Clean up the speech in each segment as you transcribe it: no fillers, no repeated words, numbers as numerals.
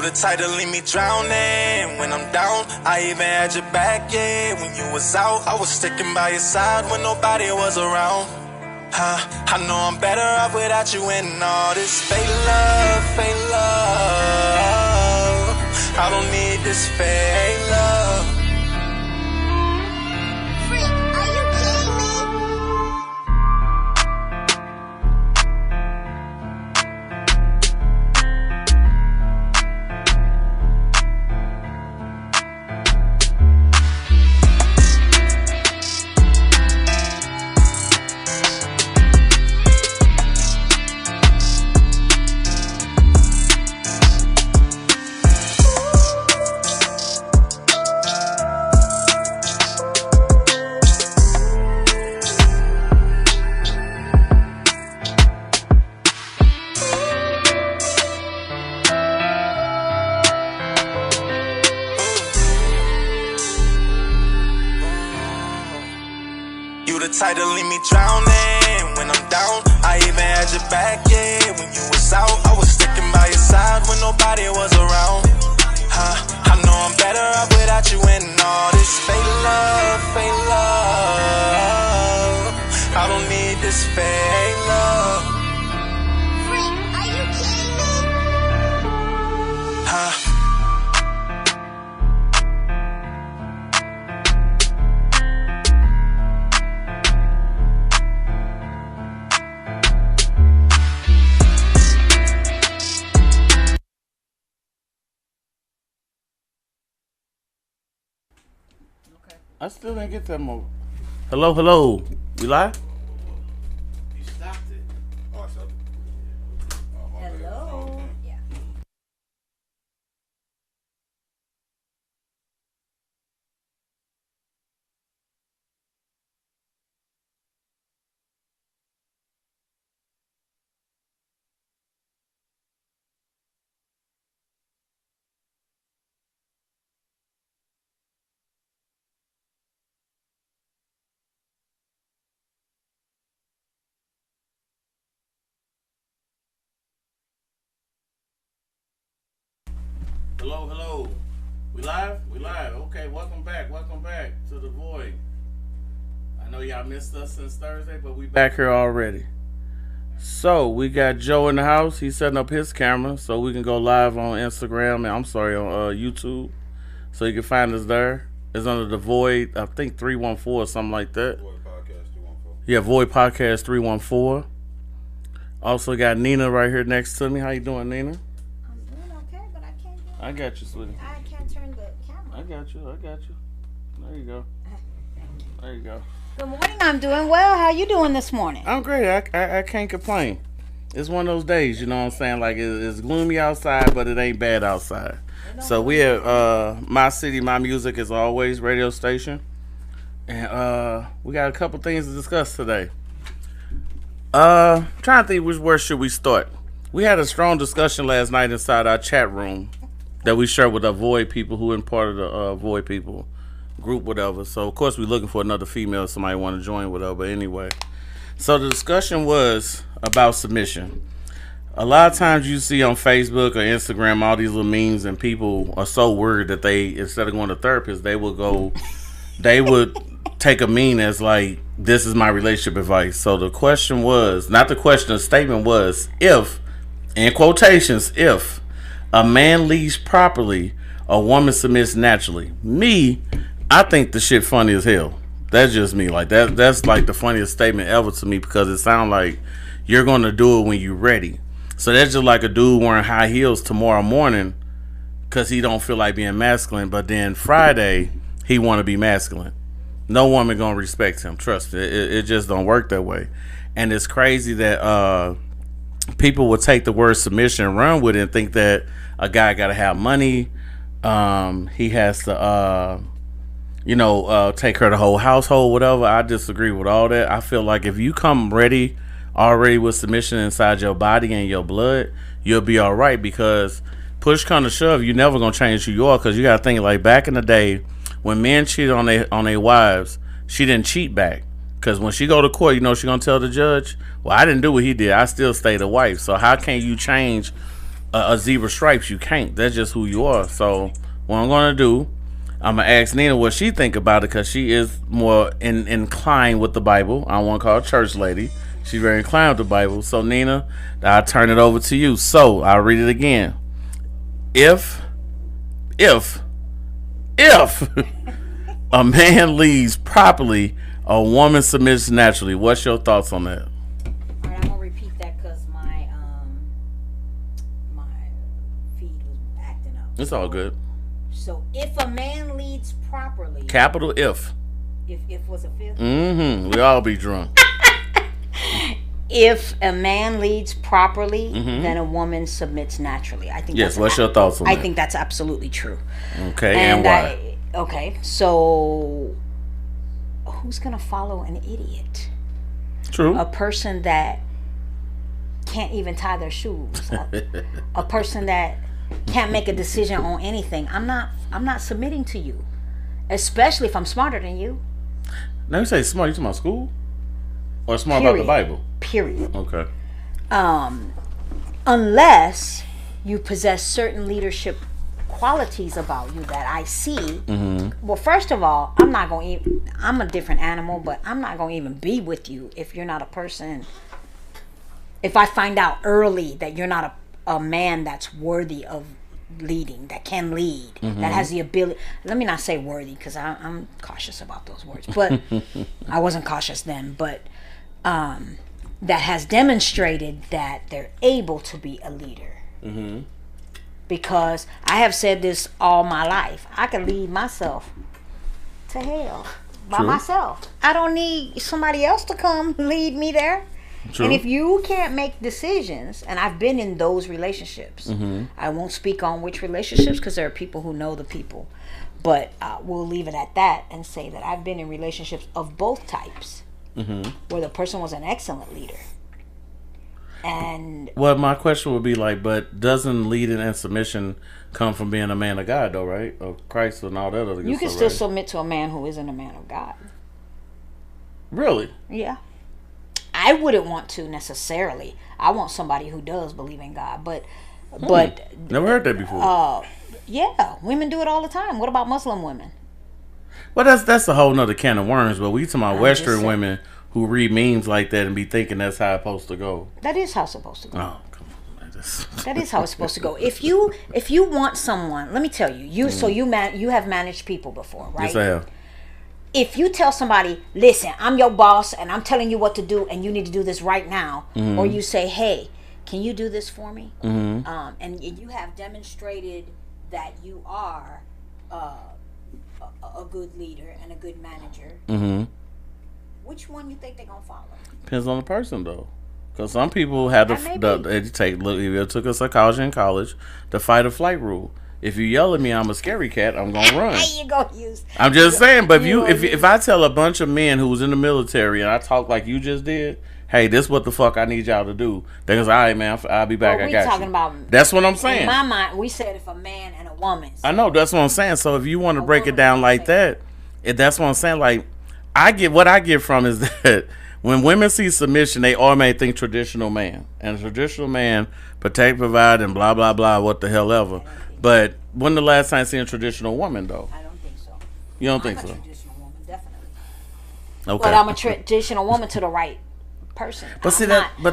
You the type to leave me drowning when I'm down. I even had your back, yeah, when you was out. I was sticking by your side when nobody was around. I know I'm better off without you and all this fake love, fake love. I don't need this fake love. Freak, are you kidding me? Type to leave me drowning when I'm down. I even had your back, yeah, when you was out. I was sticking by your side when nobody was around. I know I'm better off without you and all this fake love, fake love. I don't need this fake love. Freak, are you kidding me? I still didn't get that moment. Hello, hello. We live? You stopped it. Oh, I stopped it. Hello. Yeah. Hello, hello. We live? We live. Okay, welcome back to The Void. I know y'all missed us since Thursday, but we back here already. So, we got Joe in the house. He's setting up his camera so we can go live on Instagram, and on YouTube. So you can find us there. It's under The Void, I think 314 or something like that. Void Podcast 314. Yeah, Void Podcast 314. Also got Nina right here next to me. How you doing, Nina? I'm doing okay, but I can't do it. I got you, sweetie. I can't turn the camera. I got you. There you go. There you go. Good morning. I'm doing well. How you doing this morning? I'm great. I can't complain. It's one of those days, you know what I'm saying? Like, it's gloomy outside, but it ain't bad outside. So we have My City, My Music as always, radio station. And we got a couple things to discuss today. Trying to think where should we start. We had a strong discussion last night inside our chat room that we shared with our Void people who are part of the Void people group, whatever. So, of course, we're looking for another female, somebody want to join, whatever. But anyway, so the discussion was about submission. A lot of times you see on Facebook or Instagram all these little memes, and people are so worried that they, instead of going to therapists, they would take a meme as like, this is my relationship advice. So the question was, not the question, the statement was, if, in quotations, if a man leads properly, a woman submits naturally. Me, I think the shit funny as hell. That's just me. Like that's like the funniest statement ever to me, because it sounds like you're gonna do it when you're ready. So that's just like a dude wearing high heels tomorrow morning because he don't feel like being masculine, but then Friday he want to be masculine. No woman gonna respect him. Trust me, it just don't work that way. And it's crazy that people will take the word submission and run with it and think that a guy gotta have money. He has to take care of the whole household, whatever. I disagree with all that. I feel like if you come ready already with submission inside your body and your blood, you'll be all right, because push come to shove, you're never gonna change who you are. Because you gotta think, like, back in the day when men cheated on their wives, she didn't cheat back, because when she go to court, she gonna tell the judge, well, I didn't do what he did, I still stayed a wife. So how can you change a zebra stripes, you can't. That's just who you are. So what I'm gonna do, I'm gonna ask Nina what she think about it, because she is more inclined with the Bible. I don't want to call her church lady. She's very inclined with the Bible. So Nina, I'll turn it over to you. So I'll read it again. If a man leads properly, a woman submits naturally. What's your thoughts on that? All right, I'm gonna repeat that because my feed was acting up. It's all good. So if a man leads properly, Capital If. if was a fifth. Mm-hmm. We all be drunk. If a man leads properly, then a woman submits naturally. I think. Yes. That's What's your thoughts on that? I think that's absolutely true. Okay, and why? Okay, so who's gonna follow an idiot? True. A person that can't even tie their shoes. A person that can't make a decision on anything. I'm not submitting to you, especially if I'm smarter than you. Now you say smart. You talking about school, or smart about the Bible? Period. Okay. Unless you possess certain leadership qualities about you that I see. Well, first of all, I'm a different animal, but I'm not going to even be with you if you're not a person. If I find out early that you're not a man that's worthy of leading, that can lead, that has the ability. Let me not say worthy, because I'm cautious about those words, but I wasn't cautious then, but that has demonstrated that they're able to be a leader. Because I have said this all my life. I can lead myself to hell by myself. I don't need somebody else to come lead me there. True. And if you can't make decisions, and I've been in those relationships, I won't speak on which relationships because there are people who know the people, but we'll leave it at that and say that I've been in relationships of both types, where the person was an excellent leader. And well, my question would be like, but doesn't leading and submission come from being a man of God, though, right? Of Christ and all that other good stuff. You can still submit to a man who isn't a man of God. Really? Yeah. I wouldn't want to necessarily. I want somebody who does believe in God, but never heard that before. Yeah, women do it all the time. What about Muslim women? Well, that's a whole nother can of worms. But we talking about Western women who read memes like that and be thinking that's how it's supposed to go. That is how it's supposed to go. Oh, come on, man. That is how it's supposed to go. If you want someone, let me tell you, you have managed people before, right? Yes, I have. If you tell somebody, listen, I'm your boss and I'm telling you what to do and you need to do this right now, or you say, hey, can you do this for me? And you have demonstrated that you are a good leader and a good manager. Which one you think they're gonna follow? Depends on the person, though. Because some people had they took a psychology in college, the fight or flight rule. If you yell at me, I'm a scary cat, I'm gonna run. You gonna use? I'm just saying. But if I tell a bunch of men who was in the military and I talk like you just did, hey, this what the fuck I need y'all to do. They're gonna say, all right, man, I'll be back. I got you. About, that's what I'm saying. In my mind, we said if a man and a woman. I know, that's what I'm saying. So if you want to break it down like that, that's what I'm saying. Like, I get from is that when women see submission, they automatically think traditional man. And a traditional man, protect, provide, and blah, blah, blah, what the hell ever. But when the last time you seen a traditional woman, though? I don't think so. You don't think so? I'm a traditional woman, definitely. Okay. But I'm a traditional woman to the right person. But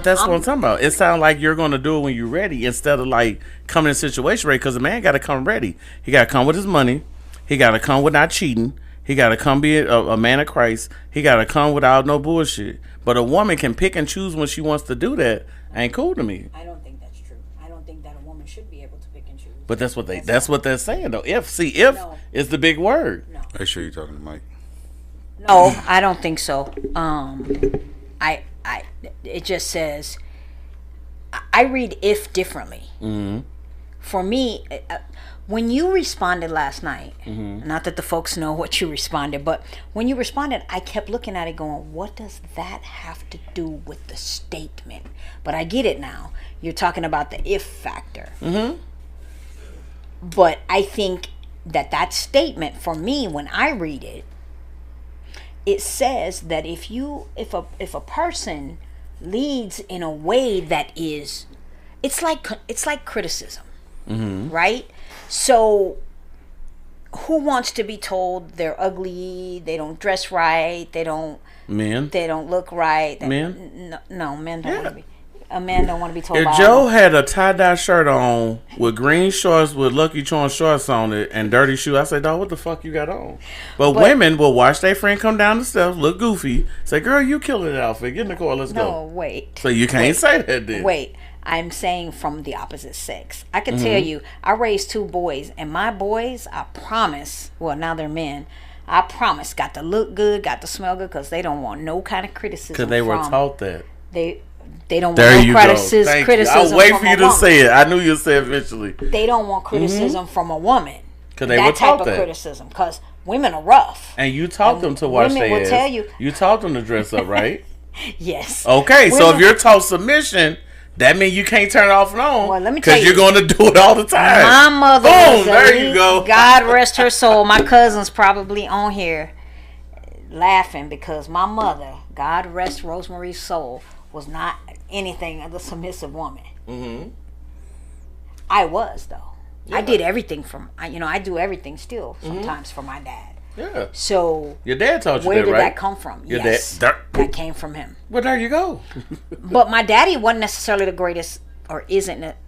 that's what I'm talking about. It sounds like you're going to do it when you're ready instead of like coming in a situation ready, because a man got to come ready. He got to come with his money. He got to come with not cheating. He got to come be a man of Christ. He got to come without no bullshit. But a woman can pick and choose when she wants to do that. Ain't cool to me. I don't think that's true. I don't think that a woman should be able to pick and choose. But that's what they're saying though. If no. is the big word. No. Are you sure you're talking to Mike? No, I don't think so. It just says I read if differently. For me, when you responded last night, not that the folks know what you responded, but when you responded, I kept looking at it going, what does that have to do with the statement? But I get it now. You're talking about the if factor. But I think that statement, for me, when I read it, it says that if a person leads in a way that is it's like criticism, right? So who wants to be told they're ugly, they don't dress right, they don't look right? Men? No, men don't want to be. A man don't want to be told. If Joe had a tie-dye shirt on with green shorts with Lucky Charms shorts on it and dirty shoes, I say, dog, what the fuck you got on? But women will watch their friend come down the steps, look goofy, say, girl, you killing that outfit. Get in the car, let's go. No, wait. So you can't say that then. Wait. I'm saying from the opposite sex. I can tell you, I raised 2 boys, and my boys, I promise, well, now they're men, I promise, got to look good, got to smell good, because they don't want no kind of criticism. Because they were taught that. They don't there want no criticism. I wait for you to say it. I knew you'd say it eventually. They don't want criticism from a woman. Because they were taught that. That type of criticism. Because women are rough. And you taught them to wash their ass. Women will tell you. You taught them to dress up, right? Yes. Okay, so if you're taught submission, that means you can't turn it off and on. Well, let me tell you. Because you're going to do it all the time. My mother Boom, there you go. God rest her soul. My cousin's probably on here laughing because my mother, God rest Rosemary's soul, was not anything of the submissive woman. Mm-hmm. I was, though. Yeah. I did everything I do everything still sometimes for my dad. Yeah. So your dad taught you where that, did right? that come from? Your yes, dad. That came from him. Well, there you go. But my daddy wasn't necessarily the greatest, or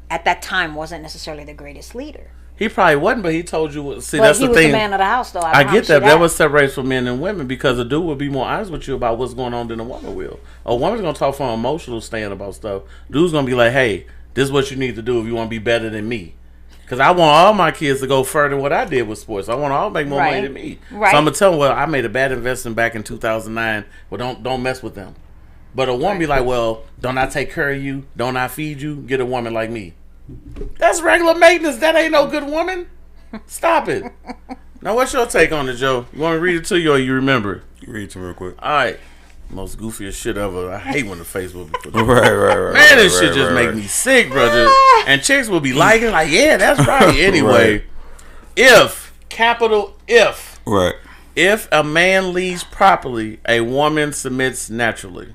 at that time wasn't necessarily the greatest leader. He probably wasn't, but he told you. See, but that's he the was thing. The man of the house, though. I get that. That was separates from men and women because a dude will be more honest with you about what's going on than a woman will. A woman's gonna talk from an emotional stand about stuff. Dude's gonna be like, "Hey, this is what you need to do if you want to be better than me." Because I want all my kids to go further than what I did with sports. I want all to make more money than me. Right. So I'm gonna tell them, well, I made a bad investment back in 2009. Well, don't mess with them. But a woman be like, well, don't I take care of you? Don't I feed you? Get a woman like me. That's regular maintenance. That ain't no good woman. Stop it. Now, what's your take on it, Joe? You want to read it to you or you remember it? You read it to me real quick. All right. Most goofiest shit ever. I hate when the Facebook be put right. Man, this shit just make me sick, brother. And chicks will be liking, like, yeah, that's right. Anyway, if, capital If. Right. If a man leads properly, a woman submits naturally.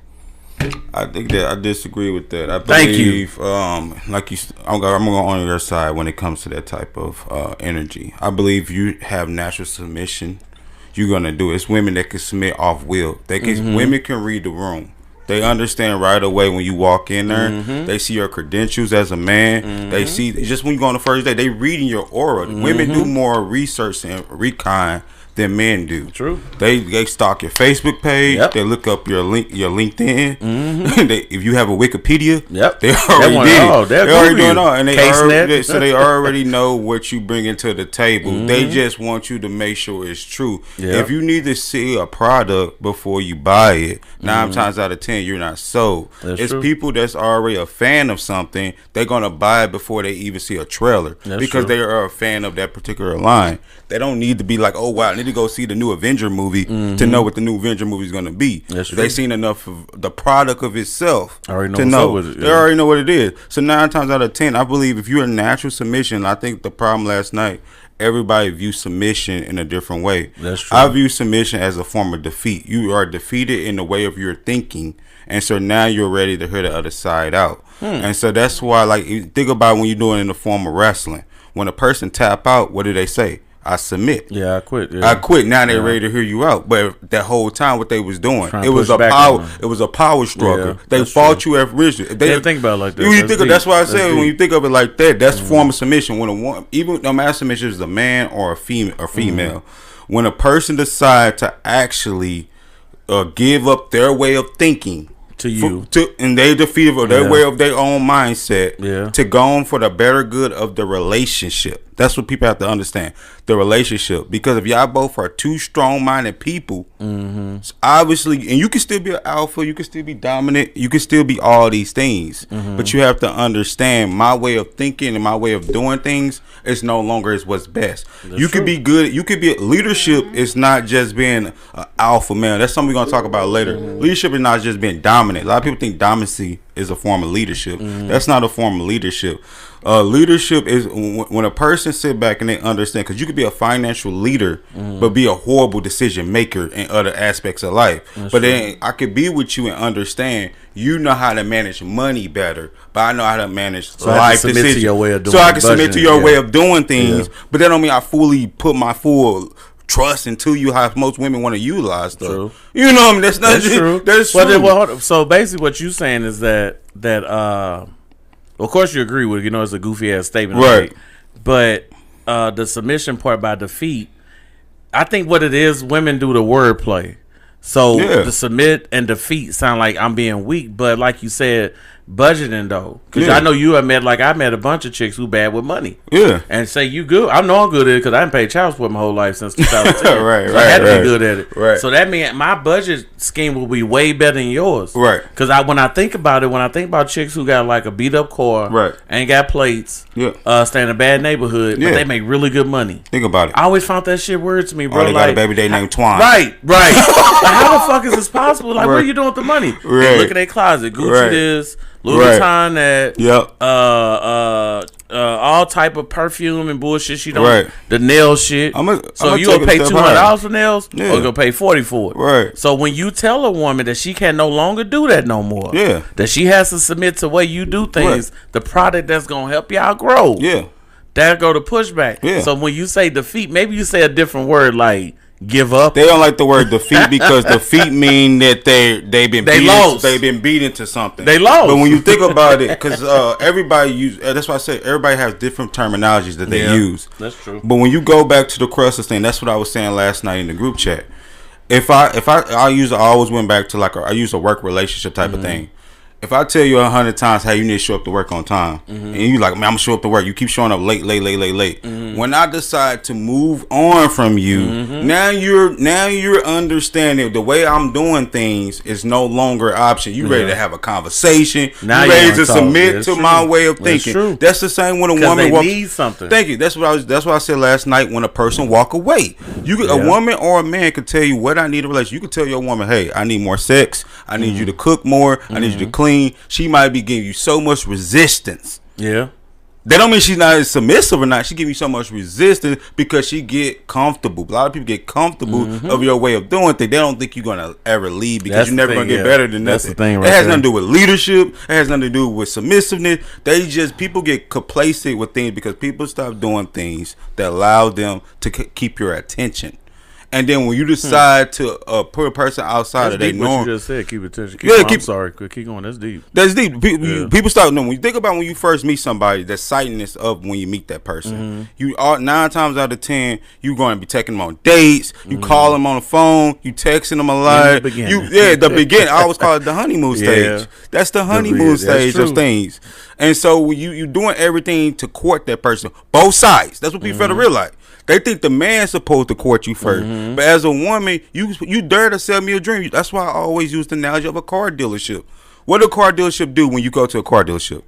I think that I disagree with that. I believe, like you, I'm going on your side when it comes to that type of energy. I believe you have natural submission. You're gonna do it. It's women that can submit off will. Women can read the room. They understand right away when you walk in there. They see your credentials as a man. They see just when you go on the first day, they reading your aura. Women do more research and recon than men do. True. They stalk your Facebook page. Yep. They look up your LinkedIn. If you have a Wikipedia, they already did it. They already doing it all, and they already know what you bring into the table. They just want you to make sure it's true. Yep. If you need to see a product before you buy it, 9 times out of 10 you're not sold. It's true. People that's already a fan of something. They're gonna buy it before they even see a trailer because they are a fan of that particular line. They don't need to be like, oh wow, I need to go see the new Avenger movie to know what the new Avenger movie is going to be. They've seen enough of the product of itself to know. They already know what it is. So 9 times out of 10, I believe if you're a natural submission, I think the problem last night, everybody views submission in a different way. That's true. I view submission as a form of defeat. You are defeated in the way of your thinking, and so now you're ready to hear the other side out. And so that's why, like, you think about when you're doing it in the form of wrestling. When a person tap out, what do they say? I submit. Yeah, I quit. Yeah. I quit. Now they're ready to hear you out. But that whole time, what they was doing, it was a power. It was a power struggle. Yeah, they fought you at risk. They didn't think about it like that. That's why I said when you think of it like that, that's form of submission. When a woman, even no matter submission is a man or a female, when a person decides to actually give up their way of thinking to you, and they defeated their way of their own mindset to go on for the better good of the relationship. That's what people have to understand, the relationship. Because if y'all both are two strong-minded people, obviously, and you can still be an alpha, you can still be dominant, you can still be all these things, but you have to understand my way of thinking and my way of doing things is no longer is what's best. You could be good. You could be leadership. Is not just being an alpha male. That's something we're gonna talk about later. Leadership is not just being dominant. A lot of people think dominancy is a form of leadership. That's not a form of leadership. Leadership is when a person sit back and they understand, because you could be a financial leader but be a horrible decision maker in other aspects of life. Then I could be with you and understand you know how to manage money better, but I know how to manage life decisions. So I can submit to your way of doing things, but that don't mean I fully put my full trust into you, how most women want to utilize stuff. True. You know what I mean? That's not true. That's true. So basically what you're saying is that of course you agree with it, it's a goofy ass statement, right? But the submission part by defeat, I think what it is, women do the wordplay. So the submit and defeat sound like I'm being weak, but like you said, budgeting though, because I know you have met, I met a bunch of chicks who bad with money, and say you good. I know I'm good at it because I didn't pay child support my whole life since 2010. right, so I had to be good at it. Right. So that means my budget scheme will be way better than yours. Right. Because when I think about chicks who got like a beat up car, ain't got plates, stay in a bad neighborhood, but they make really good money. Think about it. I always found that shit weird to me, bro. They got a baby they named Twine. Right. How the fuck is this possible? Like, what are you doing with the money? They look at their closet. Gucci this. Louis Vuitton that all type of perfume and bullshit. She don't the nail shit. So you gonna pay $200 for nails, or you gonna pay $40 for it. Right. So when you tell a woman that she can no longer do that no more, that she has to submit to the way you do things, the product that's gonna help y'all grow. That go to pushback. So when you say defeat, maybe you say a different word like give up. They don't like the word defeat because defeat mean that they've been beaten to something. They lost. But when you think about it, because everybody use, that's why I said everybody has different terminologies that they use. That's true. But when you go back to the crux of thing, that's what I was saying last night in the group chat. I always went back to I use a work relationship type of thing. If I tell you 100 times how you need to show up to work on time, and you like, man, I'm gonna show up to work, you keep showing up late. When I decide to move on from you, now you're understanding the way I'm doing things is no longer an option. You ready to have a conversation? Now you ready to submit to my way of thinking? That's the same when a woman needs something. Thank you. That's what I said last night. When a person walk away, a woman or a man could tell you what I need in a relationship. You could tell your woman, hey, I need more sex. I need you to cook more. I need you to clean. She might be giving you so much resistance. That don't mean she's not submissive or not. She give you so much resistance because she get comfortable. A lot of people get comfortable of your way of doing things. They don't think you're gonna ever leave because you're never gonna get better than nothing. That's the thing, right? It has nothing to do with leadership. It has nothing to do with submissiveness. People get complacent with things because people stop doing things that allow them to keep your attention. And then when you decide to put a person outside of their norm, what you just said, keep attention. I'm sorry, keep going. That's deep. That's deep. People start knowing. When you think about when you first meet somebody, the sightness of when you meet that person. You are 9 times out of 10, you're going to be taking them on dates. You call them on the phone. You texting them a lot. The beginning. I always call it the honeymoon stage. That's the honeymoon stage of things. And so you doing everything to court that person. Both sides. That's what people fail to realize. They think the man's supposed to court you first. But as a woman, you dare to sell me a dream. That's why I always use the analogy of a car dealership. What do a car dealership do when you go to a car dealership?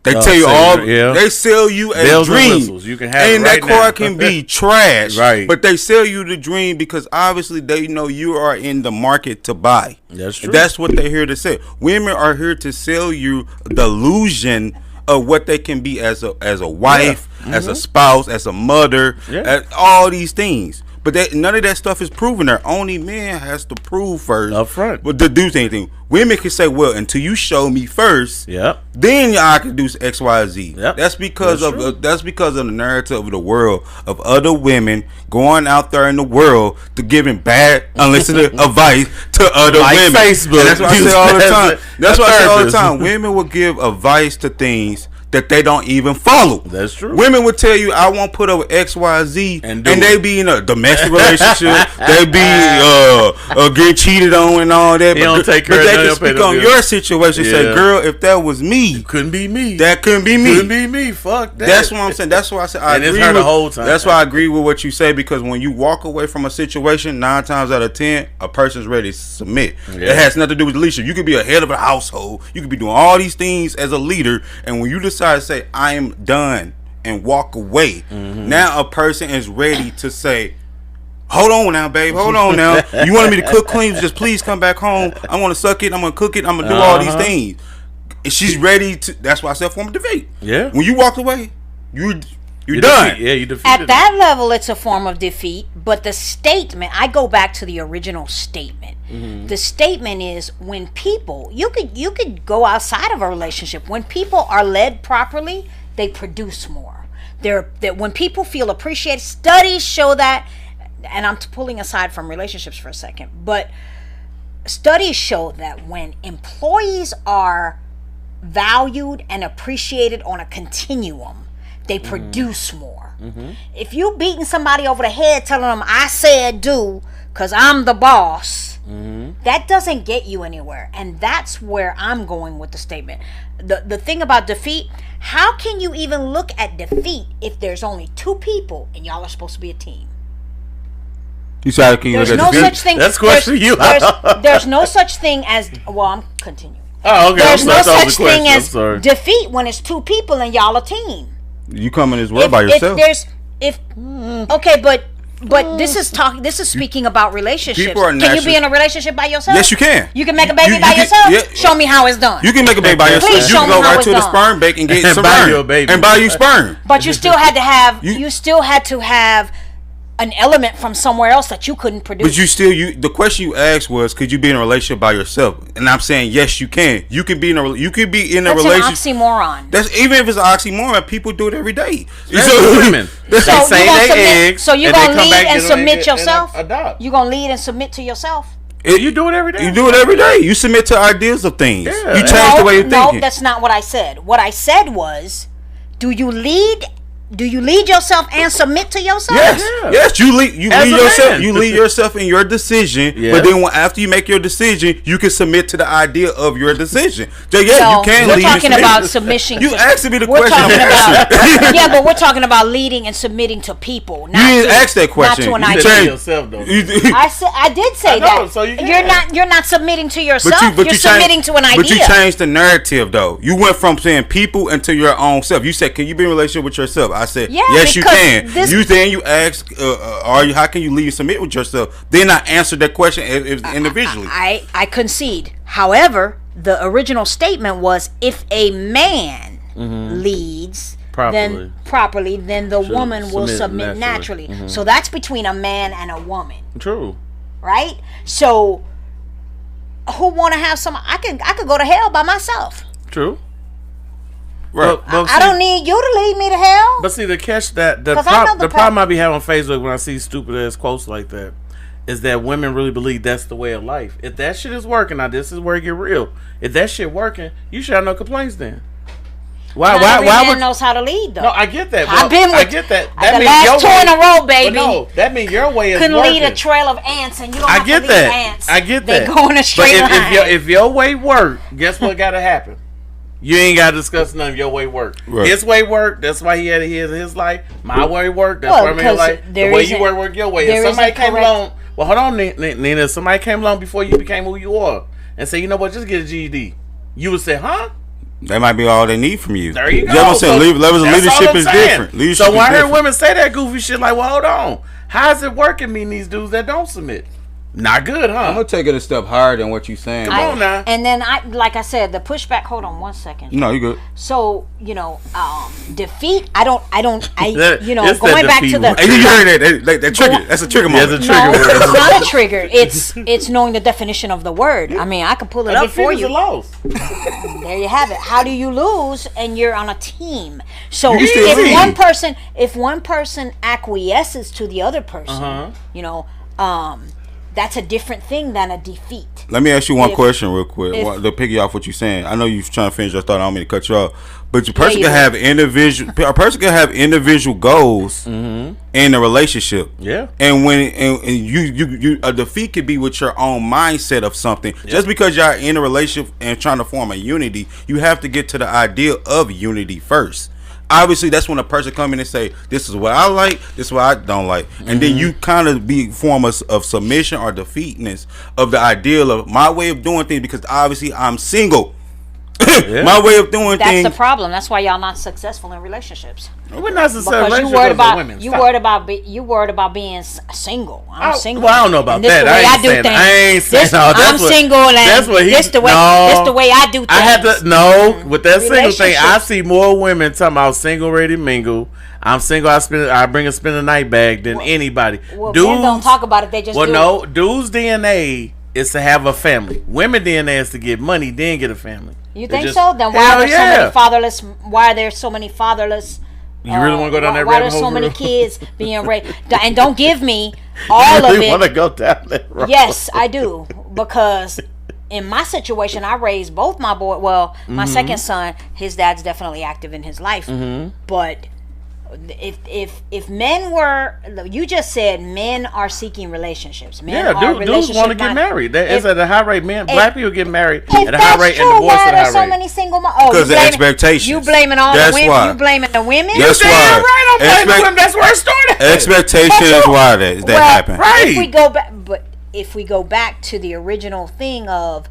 They tell you they sell you a dream. You can have and that car can be trash. But they sell you the dream because obviously they know you are in the market to buy. That's true. That's what they're here to sell. Women are here to sell you the illusion of what they can be as a wife, as a spouse, as a mother, as all these things. But none of that stuff is proven there. Only man has to prove first up front. But to do anything, women can say, "Well, until you show me first, then I can do X, Y, Z." That's because of the narrative of the world of other women going out there in the world to giving bad, unsolicited advice to other women. Facebook. And that's what I say all the time. That's what I say all the time. Women will give advice to things that they don't even follow. That's true. Women would tell you, I won't put over X, Y, Z, and they be in a domestic relationship. They be get cheated on and all that. But they can speak on your situation. Say, girl, if that was me, it couldn't be me. That couldn't be me. Couldn't be me. Fuck that. That's what I'm saying. That's why I said I agree. It's her the whole time. That's why I agree with what you say, because when you walk away from a situation, 9 times out of 10, a person's ready to submit. It has nothing to do with leadership. You could be a head of a household. You could be doing all these things as a leader, and when you decide to say I am done and walk away, now a person is ready to say, hold on now, babe, hold on now. You wanted me to cook clean, just please come back home. I want to suck it, I'm gonna cook it, I'm gonna do all these things. and she's ready to. That's why I said form of defeat. Yeah. When you walk away, you're done. Yeah, you defeated. At that level, it's a form of defeat. But the statement, I go back to the original statement. Mm-hmm. The statement is when people, you could go outside of a relationship. When people are led properly, they produce more. That when people feel appreciated, studies show that. And I'm pulling aside from relationships for a second, but studies show that when employees are valued and appreciated on a continuum, they produce more. Mm-hmm. If you beating somebody over the head telling them I said do because I'm the boss, that doesn't get you anywhere. And that's where I'm going with the statement. The thing about defeat, how can you even look at defeat if there's only two people and y'all are supposed to be a team? There's no such thing. That's question you. There's no such thing as. Well, I'm continuing. Oh, okay. There's no such thing as defeat when it's two people and y'all a team. You come in this world by yourself. Okay, but this is speaking about relationships. Can you be in a relationship by yourself? Yes, you can. You can make a baby by yourself. Yeah. Show me how it's done. You can make a baby by yourself. Please you show can me go how right it's to the done. sperm bank and get some sperm and buy you sperm. But you still had to have. You still had to have an element from somewhere else that you couldn't produce. But the question you asked was, could you be in a relationship by yourself? And I'm saying yes, you can. You can be in a relationship. That's an oxymoron. That's even if it's an oxymoron, people do it every day. Women. So you're gonna lead and submit yourself. You're gonna lead and submit to yourself. You do it every day. You do it every day. You submit to ideas of things. Yeah. You change the way you're thinking. No, that's not what I said. What I said was, do you lead yourself and submit to yourself? Yes. You lead yourself. You lead yourself in your decision. Yes. But then after you make your decision, you can submit to the idea of your decision. So you can lead. We're talking about submission. You asked me the question. But we're talking about leading and submitting to people. You didn't ask that question. Not to an idea. Yourself, though. I did say that. So you're not submitting to yourself. You're submitting to an idea. But you changed the narrative, though. You went from saying people into your own self. You said, "Can you be in a relationship with yourself?" I said, yes, you can. You ask, how can you lead and submit with yourself? Then I answered that question individually. I concede. However, the original statement was, if a man leads properly, then the woman will submit naturally. Mm-hmm. So that's between a man and a woman. True. Right? So who want to have some? I could go to hell by myself. True. Right. I don't need you to lead me to hell. But see, the catch that the problem I be having on Facebook when I see stupid ass quotes like that is that women really believe that's the way of life. If that shit is working, now this is where it get real. If that shit working, you should have no complaints then. Why man knows how to lead though? No, I get that. I get that. That the last tour in a row, baby. No, that means your way is couldn't working. Lead a trail of ants, and you don't have to lead ants. I get that. They go in a straight line. If your way work, guess what got to happen? You ain't got to discuss none of your way work. Right. His way work, that's why he had his life. My way work, that's why I'm in life. The way you work your way. If somebody came along, well, hold on, Nina. If somebody came along before you became who you are and say, you know what, just get a GED, you would say, huh? That might be all they need from you. There you go. You know what I'm saying? Levels of leadership is different. So when I hear women say that goofy shit, like, well, hold on. How's it working meeting these dudes that don't submit? Not good, huh? I'm gonna take it a step higher than what you're saying. Come on now. And then like I said, the pushback. Hold on 1 second. No, you good. So defeat. I going that back to the. Hey, you heard that trigger? That's a trigger moment. That's a trigger. No, it's not a trigger. It's knowing the definition of the word. I mean, I can pull it up for you. A loss. There you have it. How do you lose? And you're on a team. So if one person acquiesces to the other person, that's a different thing than a defeat. Let me ask you one question real quick to piggy off what you're saying. I know you're trying to finish your thought. I don't mean to cut you off, but a person can have individual goals in a relationship. Yeah, and you a defeat could be with your own mindset of something. Yeah. Just because you're in a relationship and trying to form a unity, you have to get to the idea of unity first. Obviously, that's when a person come in and say, this is what I like, this is what I don't like. And then you kind of form of submission or defeatness of the ideal of my way of doing things, because obviously I'm single. My way of doing things. That's the problem. That's why y'all not successful in relationships. We're not successful because you worried about being single. I'm single. Well, I don't know about that. I ain't saying I'm single, and this the way I do things. I have to with that single thing. I see more women talking about single, ready to mingle. I'm single. I bring a spend a night bag than anybody. Well, dudes don't talk about it. They just do it. Dudes' DNA is to have a family. Women DNA is to get money, then get a family. You think so? Then why are there so many fatherless? Why are there so many fatherless? You really want to go down that rabbit hole? Why are there so many kids being raised? And don't give me all of it. You want to go down that road? Yes, I do, because in my situation, I raised both my boys. Well, my second son, his dad's definitely active in his life, but. If men were, you just said men are seeking relationships. Dudes want to get married. It's at a high rate. Black people get married at a high rate and divorce at a high rate. So many single moms. Because of expectations. You blaming all the women. You blaming the women. That's why. Right, I'm blaming the women. That's where it started. Expectation is why that happened. Right. If we go back to the original thing of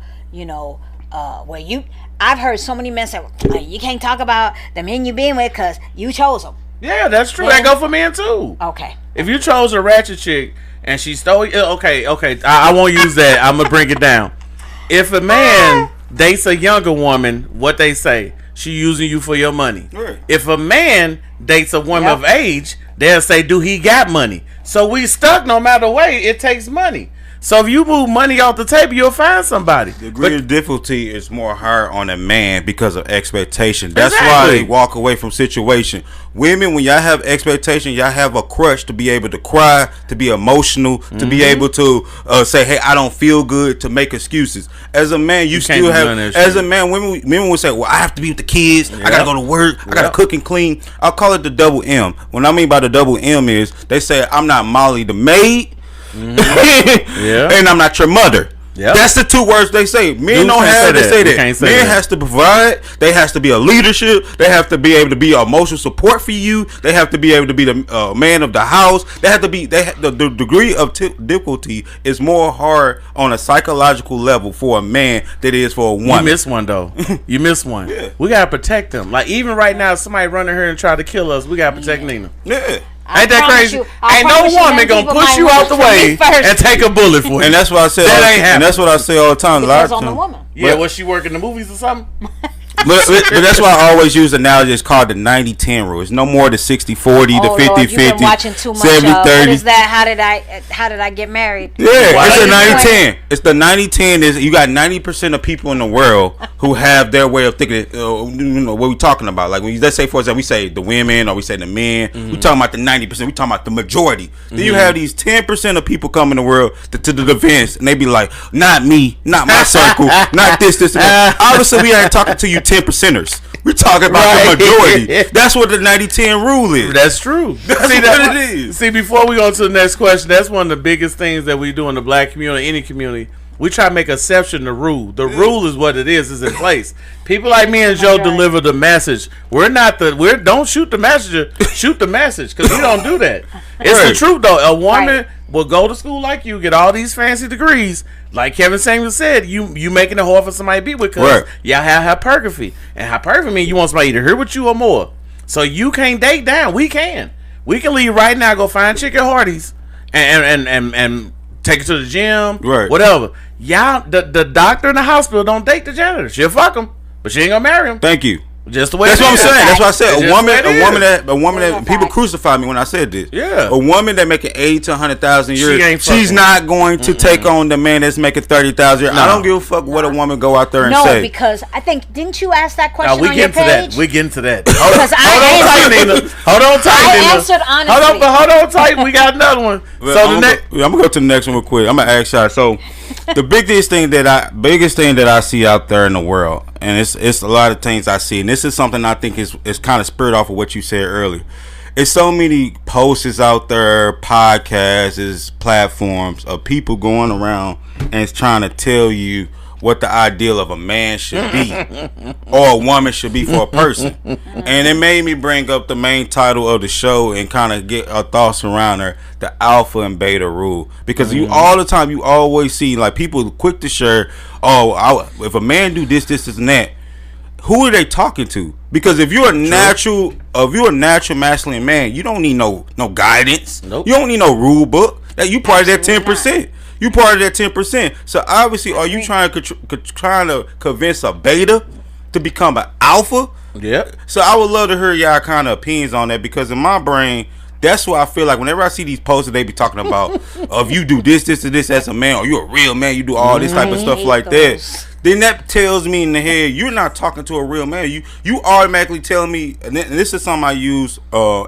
I've heard so many men say, you can't talk about the men you've been with because you chose them. Yeah, that's true. That go for men too. Okay. If you chose a ratchet chick and she stole, okay, I won't use that. I'm gonna bring it down. If a man dates a younger woman, what they say, she using you for your money. Right. If a man dates a woman of age, they'll say, do he got money? So we stuck no matter way. It takes money. So if you move money off the table, you'll find somebody. The degree of difficulty is more higher on a man because of expectation. That's why they walk away from situation. Women, when y'all have expectation, y'all have a crush to be able to cry, to be emotional, to be able to say, hey, I don't feel good, to make excuses. As a man, you still have, as a man, women would say, well, I have to be with the kids. I got to go to work. I got to cook and clean. I'll call it the double M. What I mean by the double M is they say, I'm not Molly the maid. And I'm not your mother. That's the two words they say. Men don't have to say that. Men has to provide. They has to be a leadership. They have to be able to be emotional support for you. They have to be able to be the man of the house. They have to be. The degree of difficulty is more hard on a psychological level for a man than it is for a woman. You miss one though. You miss one. We gotta protect them. Like even right now, if somebody running here and try to kill us, we gotta protect Nina. Ain't that crazy? Ain't no woman gonna push you out the way and take a bullet for you. And that's what I say. That ain't happening. And that's what I say all the time. Depends on the woman. Yeah, was she working the movies or something? But that's why I always use the analogy. It's called the 90-10 rule. It's no more the 60-40, the 50-50, you've been watching too much 70-30. What is that? How did I get married? Yeah, it's a 90-10. It's the 90-10. Is you got 90% of people in the world who have their way of thinking. What we talking about? Like when let's say, for example, we say the women or we say the men. We talking about the 90%. We talking about the majority. Then you have these 10% of people come in the world to the defense, and they be like, not me, not my circle, not this, and that. Obviously, we ain't talking to you 10%ers. We're talking about the majority. That's what the 90-10 rule is. That's true. That's what it is. See, before we go to the next question, that's one of the biggest things that we do in the black community, any community. We try to make exception to rule. The rule is what it is in place. People like me and Joe deliver the message. Don't shoot the messenger, shoot the message, because we don't do that. It's the truth though. A woman will go to school like you, get all these fancy degrees. Like Kevin Samuels said, you making it hard for somebody to be with because y'all have hypertrophy. And hypertrophy means you want somebody to hear with you or more. So you can't date down. We can. We can leave right now, go find chicken Hardee's and take it to the gym, whatever. Y'all, the doctor in the hospital don't date the janitor. She'll fuck him, but she ain't gonna marry him. Thank you. Just the way. That's what I'm saying. That's what I said. A woman that people crucify me when I said this. Yeah. A woman that making 80 to 100,000 a year, she's not going to take on the man that's making 30,000 a year. No. I don't give a fuck what a woman go out there and say. No, because I think didn't you ask that question on your page? We get into that. Hold on tight, Nina. I answered honestly. Hold on tight. We got another one. I'm gonna go to the next one real quick. I'm gonna ask y'all. So, the biggest thing that I see out there in the world, and it's a lot of things I see, and this is something I think is kind of spurred off of what you said earlier. It's so many posts out there, podcasts, platforms of people going around and it's trying to tell you what the ideal of a man should be or a woman should be for a person. And it made me bring up the main title of the show and kind of get our thoughts around her, the alpha and beta rule. Because you all the time, you always see like people quick to share, if a man do this, and that, who are they talking to? Because if you're a natural masculine man, you don't need no guidance. Nope. You don't need no rule book. You part of that 10%. You part of that 10%. So obviously, are you trying to convince a beta to become an alpha? Yep. So I would love to hear y'all kind of opinions on that, because in my brain, that's what I feel like whenever I see these posts that they be talking about, if you do this, and this as a man, or you're a real man, you do all this type of stuff like that. Then that tells me in the head, you're not talking to a real man. You automatically tell me, and this is something I use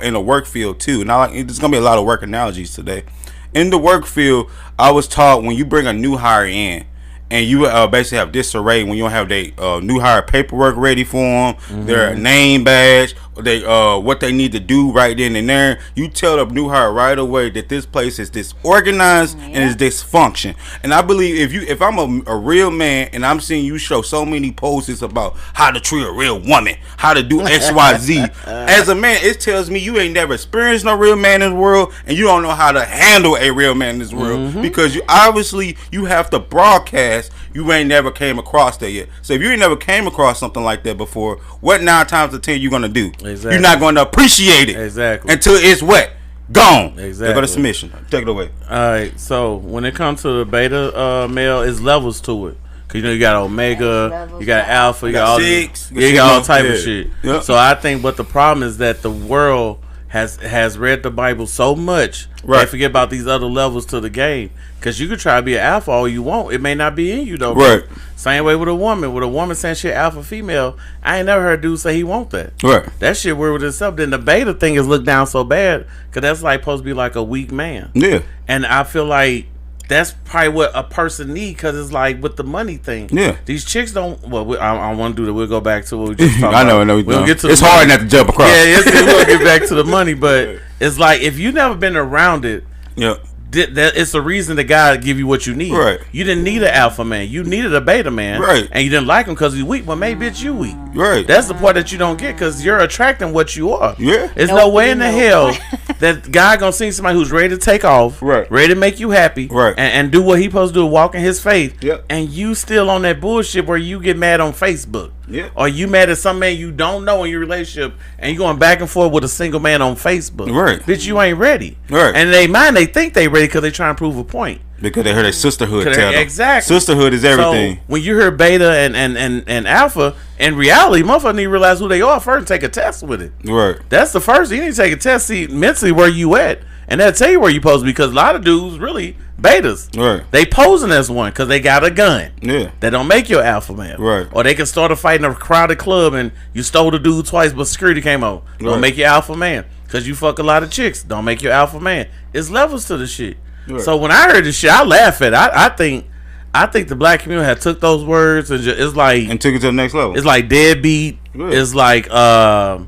in the work field too. And there's gonna be a lot of work analogies today. In the work field, I was taught when you bring a new hire in, and you basically have disarray when you don't have their new hire paperwork ready for them, their name badge, what they need to do right then and there. You tell the new hire right away that this place is disorganized and is dysfunction. And I believe if I'm a real man and I'm seeing you show so many posts about how to treat a real woman, how to do X, Y, Z, as a man, it tells me you ain't never experienced no real man in the world, and you don't know how to handle a real man in this world, because you have to broadcast. You ain't never came across that yet. So if you ain't never came across something like that before, what 9 times out of 10 you gonna do? Exactly. You're not gonna appreciate it until it's wet, gone. Exactly. They go to submission. Take it away. All right. So when it comes to the beta male, it's levels to it. Cause you got omega, you got alpha, you got all six, you got all type of shit. Yep. So I think, but the problem is that the world has read the Bible so much, they forget about these other levels to the game. Because you could try to be an alpha all you want. It may not be in you, though. Right. Same way with a woman. With a woman saying she alpha female, I ain't never heard a dude say he want that. Right. That shit weird with itself. Then the beta thing is looked down so bad, because that's like supposed to be like a weak man. Yeah. And I feel like that's probably what a person need, because it's like with the money thing. Yeah. These chicks don't. Well, I want to do that. We'll go back to what we just talked about. I know. We'll get to it's hard not to jump across. Yeah, we'll get back to the money, but it's like if you never been around it. Yeah. It's the reason that God give you what you need. Right. You didn't need an alpha man. You needed a beta man. Right. And you didn't like him because he's weak. Well, maybe it's you weak. Right. That's the part that you don't get, because you're attracting what you are. Yeah. There's no way in the hell that God gonna see somebody who's ready to take off. Right. Ready to make you happy. Right. And do what he supposed to do, walk in his faith. Yep. And you still on that bullshit where you get mad on Facebook. Yeah. Or you mad at some man you don't know in your relationship, and you going back and forth with a single man on Facebook. Right. Bitch, you ain't ready. Right. And in their mind, they think they ready because they trying to prove a point. Because they heard that sisterhood tell them. Exactly. Sisterhood is everything. So when you hear beta and alpha, in reality, motherfuckers need to realize who they are first and take a test with it. Right. That's the first. You need to take a test, see mentally where you at. And that'll tell you where you supposed to be, because a lot of dudes really betas. Right. They posing as one because they got a gun. Yeah. That don't make you an alpha man. Right. Or they can start a fight in a crowded club and you stole the dude twice, but security came out. Don't make you alpha man. Because you fuck a lot of chicks. Don't make you alpha man. It's levels to the shit. Right. So when I heard this shit, I laugh at it. I think the black community had took those words and it's like, and took it to the next level. It's like deadbeat. Right. It's like I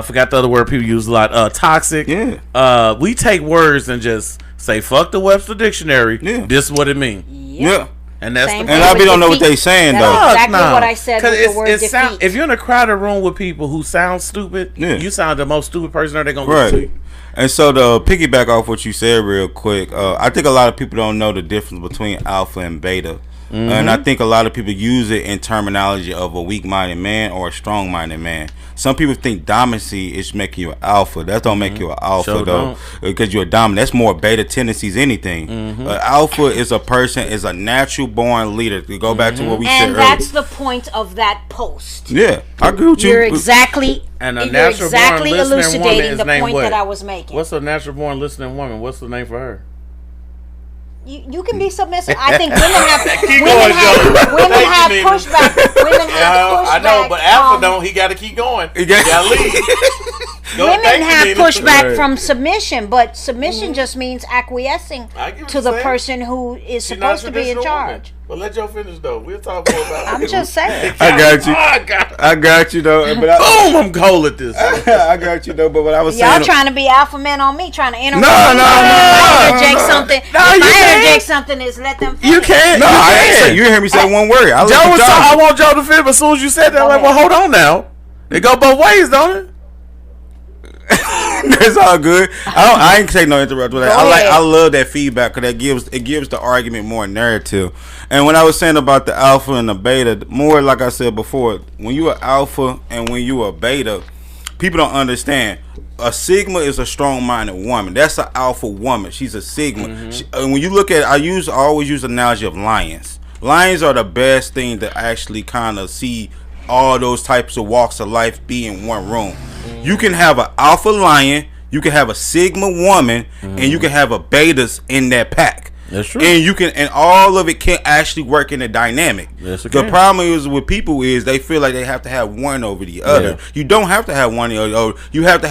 forgot the other word people use a lot. Toxic. Yeah. We take words and just say fuck the Webster dictionary. Yeah. This is what it means. Yeah. And that's and I don't know what they saying though. That's exactly what I said with the word defeat. If you're in a crowded room with people who sound stupid, you sound the most stupid person there. They're gonna listen to you. And so to piggyback off what you said real quick, I think a lot of people don't know the difference between alpha and beta. Mm-hmm. And I think a lot of people use it in terminology of a weak-minded man or a strong-minded man. Some people think dominancy is making you an alpha. That don't make you an alpha though, because you're a dominant. That's more beta tendencies anything. Alpha is a person, is a natural born leader. To go back to what we said earlier. And that's the point of that post. Yeah, I agree with you. You're exactly elucidating the point that I was making. What's a natural born listening woman? What's the name for her? You can be submissive. I think women have pushback. Women have pushback. I know, but Alpha don't. He got to keep going. He got to lead. Women have pushback from submission, but submission just means acquiescing to the person who is supposed to be in charge. Well, let Joe finish though. We'll talk more about it. I'm just saying. I got you. I got you though. But boom! I'm cold at this. I got you though. But what I was saying, y'all trying to be alpha men on me, trying to interrupt. No. I interject something. If I interject something, is let them finish. You can't. No, I didn't say. You hear me say one word. I want Joe to finish. But as soon as you said that, I'm like, well, hold on now. They go both ways, don't it? That's all good. I ain't take no interrupt with that. I love that feedback because it gives the argument more narrative. And when I was saying about the alpha and the beta, more like I said before, when you are alpha and when you are beta, people don't understand. A sigma is a strong-minded woman. That's an alpha woman. She's a sigma. When you look at, I always use the analogy of lions. Lions are the best thing to actually kind of see all those types of walks of life be in one room. You can have an alpha lion, you can have a sigma woman, and you can have a betas in that pack. That's true. And all of it can actually work in a dynamic. Yes, the problem is with people is they feel like they have to have one over the other. Yeah. You don't have to have one over the other. You have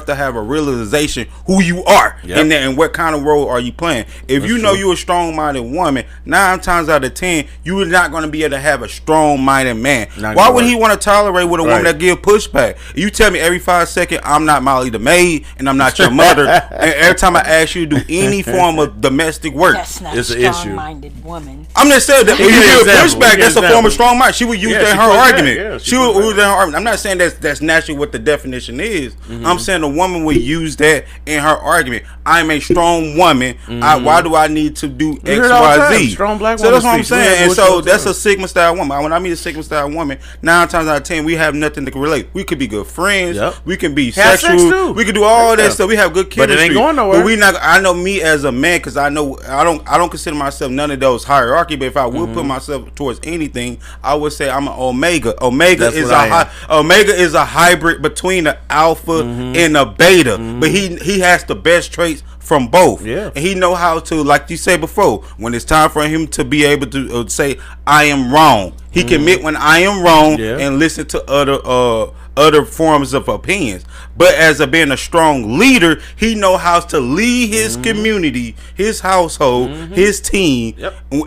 to have a realization who you are and what kind of role are you playing. If you know you're a strong-minded woman, 9 times out of 10, you are not going to be able to have a strong-minded man. Why would he want to tolerate with a woman that give pushback? You tell me every 5 seconds, I'm not Molly the maid and I'm not your mother. And every time I ask you to do any form of domestic work, that's not it's a strong-minded woman. I'm just saying that when you give pushback, that's a form of strong mind. She would use that in her argument. She would use that in her argument. I'm not saying that's naturally what the definition is. I'm saying a woman would use that in her argument. I'm a strong woman. Why do I need to do X, Y, Z? Strong black woman. So that's what I'm saying. And so that's a sigma style woman. When I meet a sigma style woman, 9 times out of 10, we have nothing to relate. We could be good friends. We can be sexual. We can do all that stuff. We have good chemistry. But it ain't going nowhere. But we not. I know me as a man because I don't consider myself none of those hierarchy. But if I would put myself towards anything, I would say I'm an omega. Omega is a hybrid between an alpha and a beta. But he has the best traits from both. And he know how to, like you said before, when it's time for him to be able to say I am wrong, he can admit when I am wrong and listen to other forms of opinions. But as being a strong leader, he know how to lead his community, his household, his team,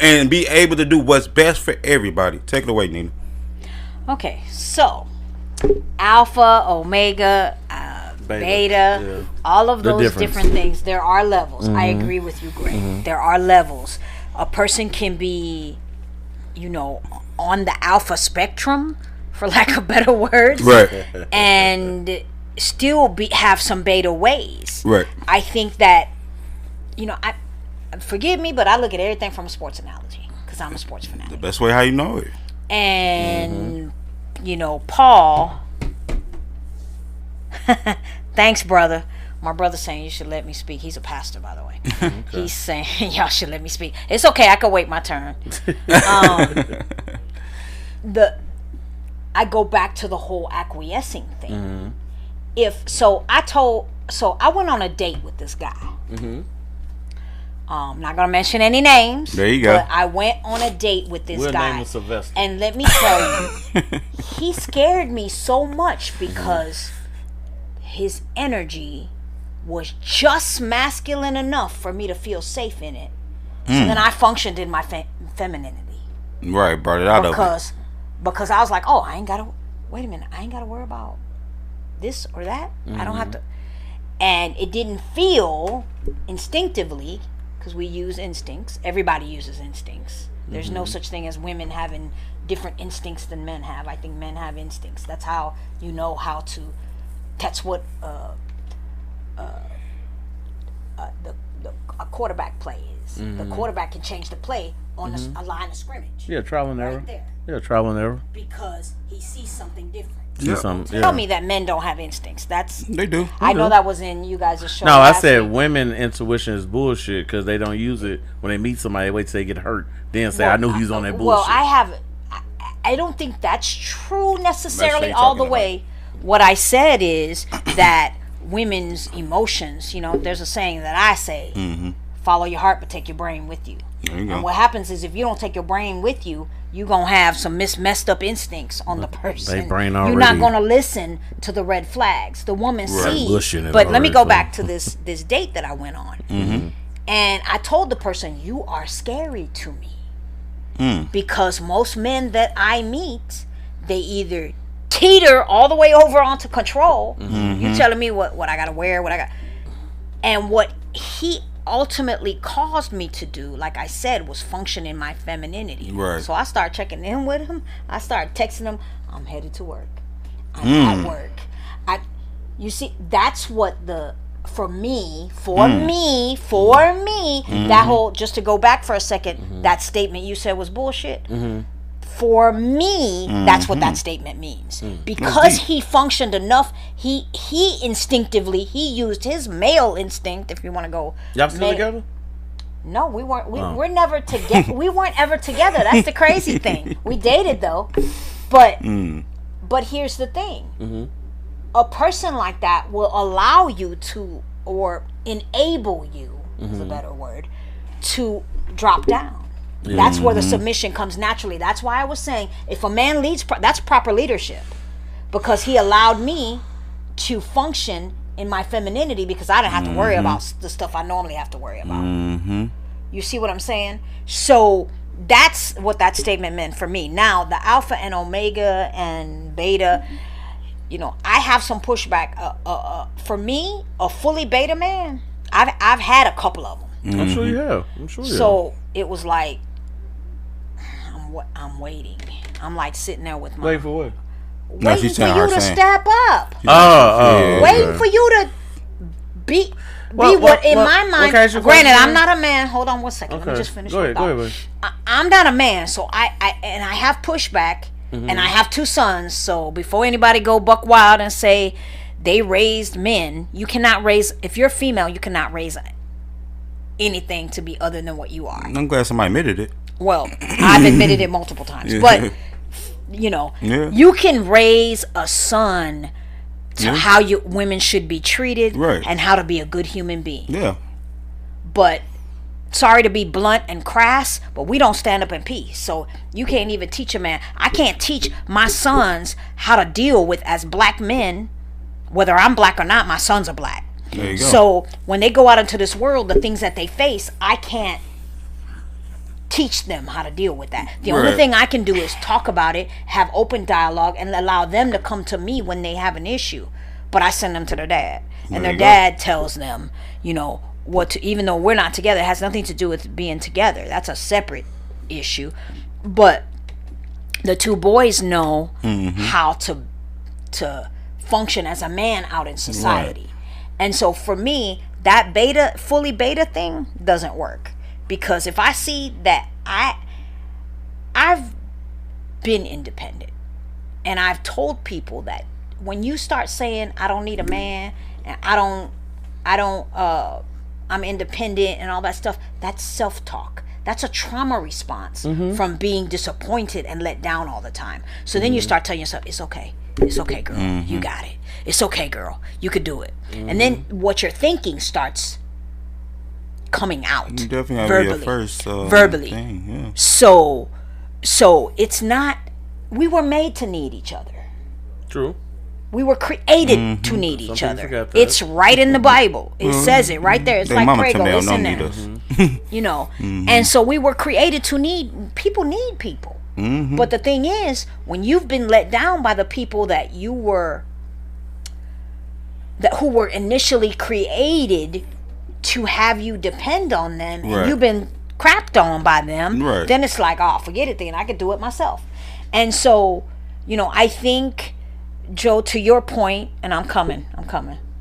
and be able to do what's best for everybody. Take it away, Nina. Okay, so alpha, omega, beta, all of those different things. There are levels. I agree with you, Greg. There are levels. A person can be, on the alpha spectrum, for lack of better words, and still have some beta ways. I think that, I forgive me, but I look at everything from a sports analogy because I'm a sports fanatic. The best way how you know it. And Paul. Thanks, brother. My brother's saying you should let me speak. He's a pastor, by the way. He's saying y'all should let me speak. It's okay. I can wait my turn. I go back to the whole acquiescing thing. I went on a date with this guy. Not gonna mention any names. There you go. But I went on a date with this guy, and let me tell you, he scared me so much because his energy was just masculine enough for me to feel safe in it. So then I functioned in my femininity. Right, brought it out of it. Because I was like, oh, I ain't gotta worry about this or that. I don't have to. And it didn't feel instinctively, because we use instincts. Everybody uses instincts. There's no such thing as women having different instincts than men have. I think men have instincts. That's how you know how to. That's what a quarterback play is. The quarterback can change the play on a line of scrimmage. Trial and error. Right there. Trial and error. Because he sees something different. Tell me that men don't have instincts. They do. I know that was in you guys' show. No, I said women intuition is bullshit because they don't use it when they meet somebody. They wait till they get hurt, then say, "I knew he was on that bullshit." Well, I don't think that's true necessarily all the way. What I said is that women's emotions. There's a saying that I say: "Follow your heart, but take your brain with you." There you go. And what happens is if you don't take your brain with you, you're going to have some messed up instincts on the person. You're not going to listen to the red flags. The woman sees. But let me go back to this date that I went on. And I told the person, you are scary to me. Because most men that I meet, they either teeter all the way over onto control. You telling me what I got to wear, and what he ultimately caused me to do, like I said, was function in my femininity. So I started checking in with him. I started texting him, I'm headed to work. I'm at work. You see, that's what for me, that whole, just to go back for a second, that statement you said was bullshit. For me, that's what that statement means. Because he functioned enough, he instinctively, he used his male instinct, if you want to go. Y'all still together? No, we weren't. We're never together. We weren't ever together. That's the crazy thing. We dated though, but here's the thing: a person like that will allow you to, or enable you, is a better word, to drop down. That's where the submission comes naturally. That's why I was saying, if a man leads, that's proper leadership, because he allowed me to function in my femininity, because I didn't have to worry about the stuff I normally have to worry about. You see what I'm saying? So that's what that statement meant for me. Now, the alpha and omega and beta, I have some pushback. For me, a fully beta man, I've had a couple of them. I'm sure you have. So it was like, I'm waiting. I'm like sitting there with my... Wait for what? Waiting for you to step up. Waiting for you to be what in my mind. Granted, I'm not a man. Hold on one second. Let me just finish. Go ahead. I'm not a man, so I have pushback, and I have 2 sons. So before anybody go buck wild and say they raised men, you cannot raise. If you're female, you cannot raise anything to be other than what you are. I'm glad somebody admitted it. Well, I've admitted it multiple times, but you can raise a son to how women should be treated, and how to be a good human being. Yeah. But sorry to be blunt and crass, but we don't stand up in peace. So you can't even teach a man. I can't teach my sons how to deal with, as black men, whether I'm black or not. My sons are black. There you go. So when they go out into this world, the things that they face, I can't teach them how to deal with that. The only thing I can do is talk about it, have open dialogue, and allow them to come to me when they have an issue. But I send them to their dad, and their dad tells them, what to, even though we're not together, it has nothing to do with being together. That's a separate issue. But the 2 boys know how to function as a man out in society. And so for me, that fully beta thing doesn't work. Because if I see that I've been independent, and I've told people that when you start saying I don't need a man, and I'm independent and all that stuff, that's self-talk. That's a trauma response from being disappointed and let down all the time. So then you start telling yourself, it's okay, girl, you got it. It's okay, girl, you could do it. And then what you're thinking starts coming out. You definitely have verbally. To be your first verbally. Thing, yeah. So it's not. We were made to need each other. True. We were created to need each other. It's right in the Bible. It says it right there. It's like Prego. It's in there. And so we were created to need people. Need people. But the thing is, when you've been let down by the people that who were initially created to have you depend on them, and you've been crapped on by them, then it's like, forget it then, I could do it myself. And so, I think, Joe, to your point, and I'm coming.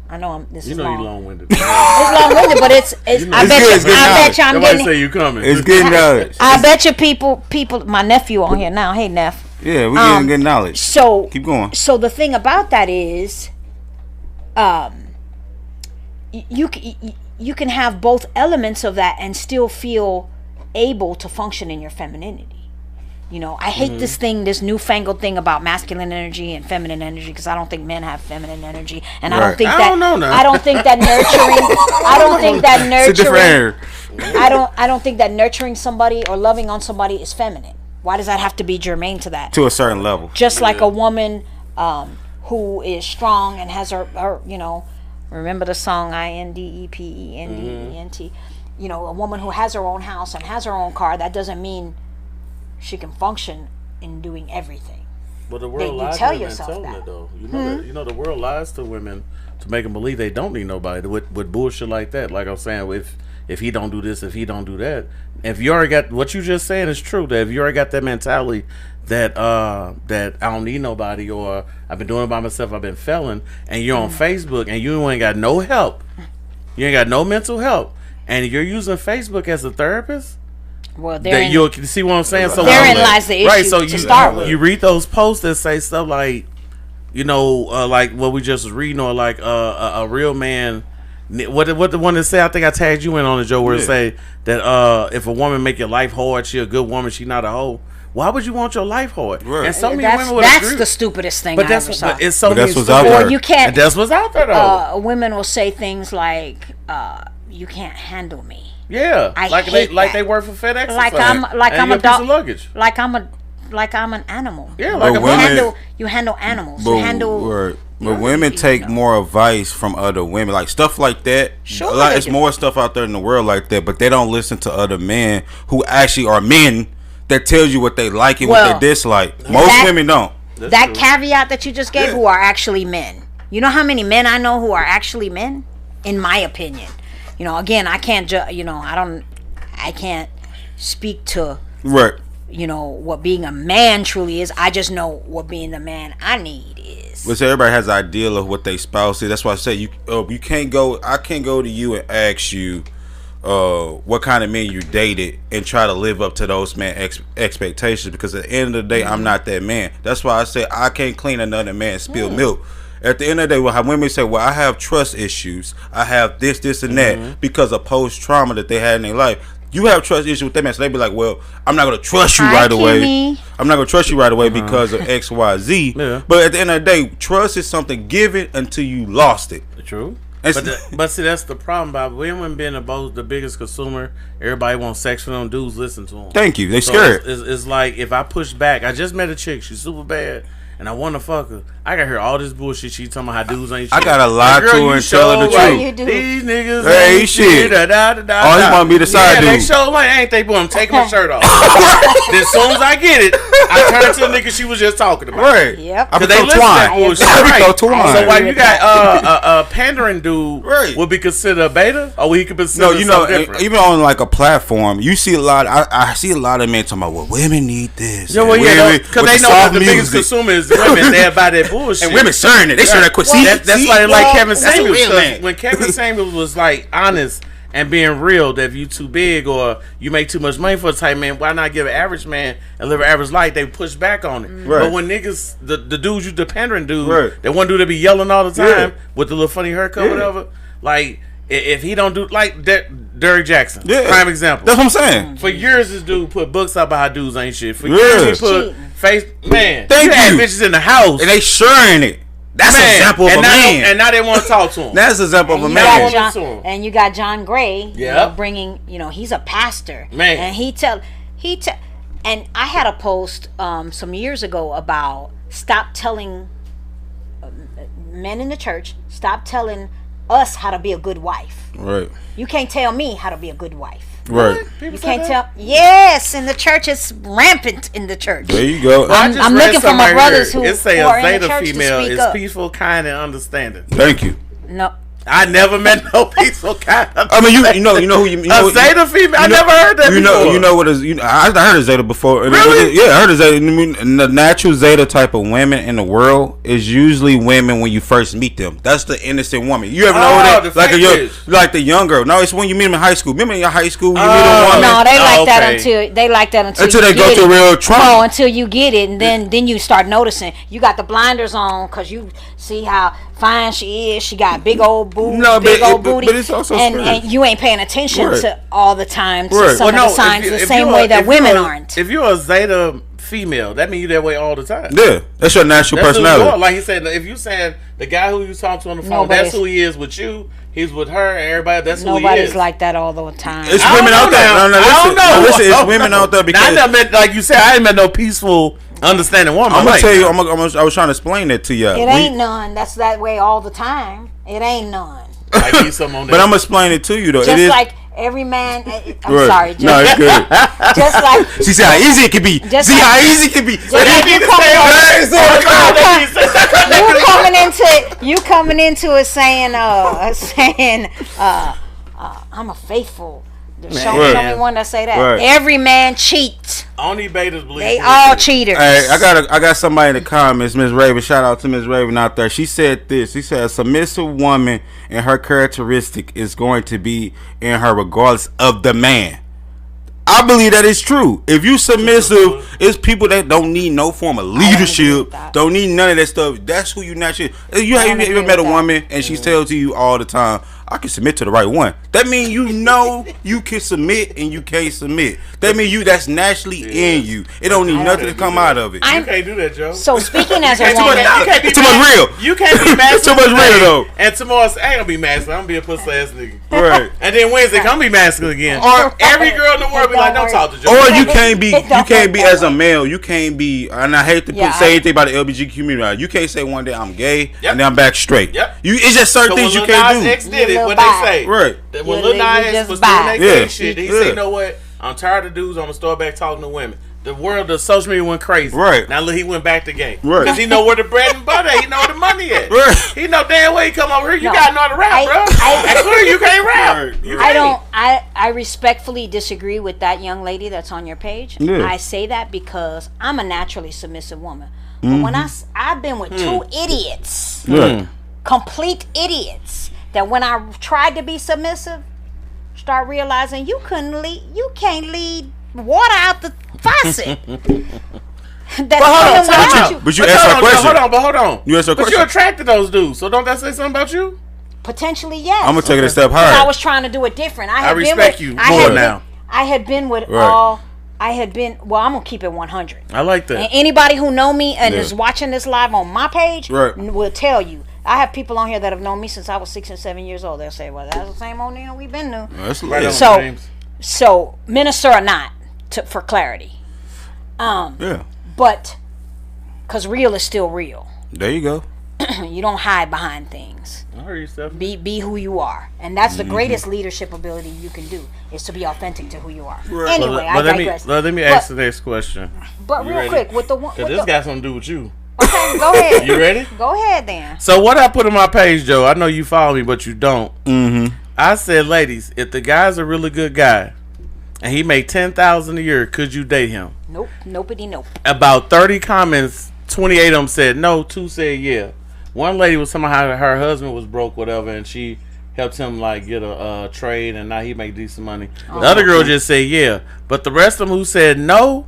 I know this is long. You're long-winded. It's long-winded, but it's I bet you I'm getting. Say you coming. It's good knowledge. I bet you people, my nephew on here now. Hey, Neff. Yeah, we're getting good knowledge. So keep going. So the thing about that is, you can have both elements of that and still feel able to function in your femininity. I hate this newfangled thing about masculine energy and feminine energy, because I don't think men have feminine energy, and I don't think that I don't think that nurturing somebody or loving on somebody is feminine. Why does that have to be germane to that? To a certain level. Just like a woman who is strong and has her remember the song Independent? A woman who has her own house and has her own car, that doesn't mean she can function in doing everything. But the world lies to women telling it though. The world lies to women to make them believe they don't need nobody with bullshit like that. Like I was saying, if he don't do this, if he don't do that. If you already got what you just saying is true, that if you already got that mentality that that I don't need nobody, or I've been doing it by myself, I've been failing, and you're on Facebook and you ain't got no help, you ain't got no mental help, and you're using Facebook as a therapist. Well, you see what I'm saying? So therein lies the issue. Right, so you read those posts that say stuff like, like what we just was reading, or like a real man. What the one that say? I think I tagged you in on the Joe, where it say that if a woman make your life hard, she a good woman, she not a hoe. Why would you want your life hard? Right. And so many women would agree. That's the stupidest thing. But I ever saw. It's so many what's out there. Or you can't. And that's what's out there though. Women will say things like, "You can't handle me." Yeah, they work for FedEx. Like I'm a dog. Luggage. Like I'm an animal. Yeah, like you handle animals. You handle. Right. But women take more advice from other women, like stuff like that. Sure, it's more stuff out there in the world like that, but they don't listen to other men who actually are men that tells you what they like and what they dislike. Most women don't. That caveat that you just gave, who are actually men. You know how many men I know who are actually men? In my opinion, again, I can't I can't speak to what being a man truly is. I just know what being the man I need is. But so everybody has an ideal of what they spouse is. That's why I say you can't go. I can't go to you and ask you what kind of men you dated and try to live up to those man expectations, because at the end of the day, I'm not that man. That's why I say I can't clean another man's spilled milk. At the end of the day, when women say, well, I have trust issues, I have this, and that because of post-trauma that they had in their life. You have trust issues with that man, so they be like, well, I'm not going to trust you right away. I'm not going to trust you right away because of X, Y, Z. Yeah. But at the end of the day, trust is something given until you lost it. True. But see, that's the problem about women being the biggest consumer. Everybody wants sex from them. Dudes listen to them. Thank you. They scared. It's like if I push back. I just met a chick. She's super bad. And I want to fuck her. I got to hear all this bullshit she talking about how dudes ain't shit. I got to lie to her and tell her the truth. These niggas ain't shit. All he want me to side dude. They show like, ain't they? Boy, I'm taking my shirt off. Then as soon as I get it, I turn to the nigga she was just talking about. Right. Yep. Because they listen to that bullshit. Right. So while you got a pandering dude would be considered a beta? Or he could be considered something different? Even on like a platform, you see a lot. I see a lot of men talking about, well, women need this. Yeah, because they know that the biggest consumer is women. They're about that bullshit. And women sharing it. They share that quick. That's why they like Kevin Samuels. When Kevin Samuels was like honest and being real, that if you too big or you make too much money for a type man, why not give an average man and live an average life? They push back on it. Right. But when niggas, the dudes you dependent dude, that one dude that be yelling all the time with the little funny haircut, whatever, like if he don't do like Derrick Jackson, prime example. That's what I'm saying. For years, this dude put books out about how dudes ain't shit. For years, he put man. Thank you. Had bitches in the house and they sharing it. That's an example of a man. And now they want to talk to him. That's an example of a man. And you got John Gray, bringing, he's a pastor. Man. And and I had a post some years ago about stop telling men in the church, stop telling us how to be a good wife. Right. You can't tell me how to be a good wife. Right. You can't tell. Yes, in the church, it's rampant in the church. There you go. I'm looking for my brothers who are in the Zeta church female to speak is up. peaceful, kind, and understanding. Thank you. No. I never met no peaceful kind. I mean, you know who you know. A Zeta female. I never heard that before. You know what is? I heard of Zeta before. Really? Yeah, I heard of Zeta. I mean, the natural Zeta type of women in the world is usually women when you first meet them. That's the innocent woman. You ever know that? Like the young girl. No, it's when you meet them in high school. Remember in your high school, you meet a woman. No, they like that until they go through real trauma. No, until you get it, and then you start noticing. You got the blinders on because you see how fine she is. She got big old boobs, booty, but it's also and you ain't paying attention to all the time to some of the signs the same way that women aren't. If you're a Zeta female, that means you that way all the time. Yeah, that's your natural personality. Like he said, if you saying the guy who you talk to on the phone, that's who he is with you. He's with her and everybody. That's who he is. Nobody's like that all the time. It's women out there. I don't know. Listen, it's women out there because I never met, like you said, I ain't met no peaceful, understanding woman. I'm gonna tell you. I was trying to explain that to you. It ain't none. That's that way all the time. It ain't none. I need some on that. But I'm gonna explain it to you though. Just like every man. I'm sorry. No, it's good. Just like she said, how easy it can be. See how easy it can be. You coming into it saying I'm a faithful. Show me one that say that. Right. Every man cheats. Only betas believe they all cheaters. Hey, I got somebody in the comments, Miss Raven. Shout out to Miss Raven out there. She said this. She said a submissive woman and her characteristic is going to be in her regardless of the man. I believe that is true. If you submissive, it's people that don't need no form of leadership, don't need none of that stuff. That's who you naturally. You ever met a woman and she tells you all the time, I can submit to the right one. That means you can submit and you can't submit. That means that's naturally in you. It don't need nothing to come out of it. You can't do that, Joe. So speaking as a woman, too much real. You can't be masculine. Too much real though. And tomorrow I ain't gonna be masculine. I'm gonna be a pussy ass nigga. Right. And then Wednesday I'm gonna be masculine again. Or every girl in the world be like, don't talk to Joe. Or you can't be as a male. You can't be. And I hate to say anything about the LBG community. You can't say one day I'm gay and then I'm back straight. Yep. It's just certain things you can't do. X did it. What they say. Right. When Lil Nas was doing that gay shit, he said, you know what? I'm tired of dudes. I'm gonna start back talking to women. The world of social media went crazy. Right. Now look, he went back to gay. Right. Because he know where the bread and butter at. He know where the money at. Right. He know damn well he come over here. You gotta know how to rap, bro. That's clear you can't rap. Right. I respectfully disagree with that young lady that's on your page. Yeah. I say that because I'm a naturally submissive woman. But when I've been with two idiots, complete idiots, that when I tried to be submissive, start realizing you can't lead water out the faucet. But you asked her question. Hold on. You asked her question. But you attracted those dudes, so don't that say something about you? Potentially, yes. I'm gonna take it a step higher. I was trying to do it different. I respect you more now. I had been with well, I'm gonna keep it 100. I like that. And anybody who know me and is watching this live on my page will tell you. I have people on here that have known me since I was 6 and 7 years old. They'll say, "Well, that's the same old Nina we've been to." So minister or not, for clarity. But because real is still real. There you go. You don't hide behind things. I heard you, Stephanie. Be who you are, and that's the greatest leadership ability you can do is to be authentic to who you are. Right. Anyway, I digress. Let me ask the next question. But real quick, with the one, because this got something to do with you. Okay, go ahead. You ready? Go ahead then. So what I put on my page, Joe, I know you follow me, but you don't. I said, ladies, if the guy's a really good guy and he made $10,000 a year, could you date him? Nope. Nobody. Nope. About 30 comments, 28 of them said no. 2 said yeah. One lady was talking about how her husband was broke, whatever, and she helped him like get a trade, and now he make decent money. The other girl just said yeah, but the rest of them who said no.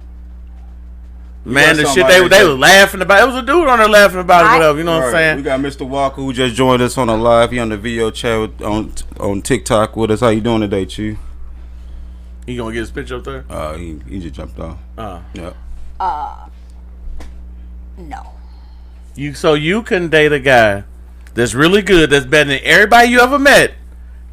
Man, the shit they were laughing about. It was a dude on there laughing about it, whatever. You know what I'm saying? We got Mr. Walker who just joined us on the live. He on the video chat on TikTok with us. How you doing today, Chief? He gonna get his picture up there? He just jumped off. Yeah. No. So you can date a guy that's really good, that's better than everybody you ever met,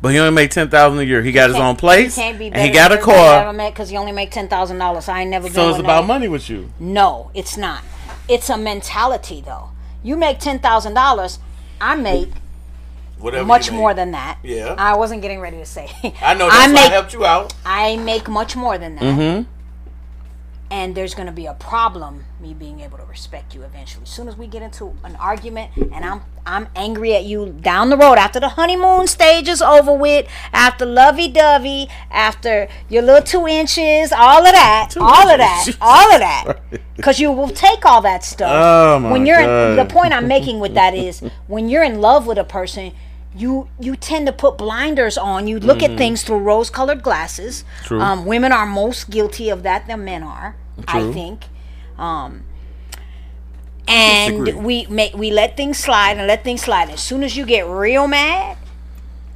but he only make $10,000 a year. He got his own place, and he got a car. Because he only make $10,000. I ain't never been. So it's about money with you? No, it's not. It's a mentality, though. You make $10,000. I make much more than that. Yeah. I wasn't getting ready to say. I know that's why I helped you out. I make much more than that. And there's going to be a problem me being able to respect you eventually. As soon as we get into an argument and I'm angry at you down the road after the honeymoon stage is over with, after lovey-dovey, after your little 2 inches, all of that. Because you will take all that stuff. Oh my God. The point I'm making with that is when you're in love with a person, you tend to put blinders on. You look at things through rose-colored glasses. True. Women are most guilty of that than men are. True. I think. And we let things slide. As soon as you get real mad,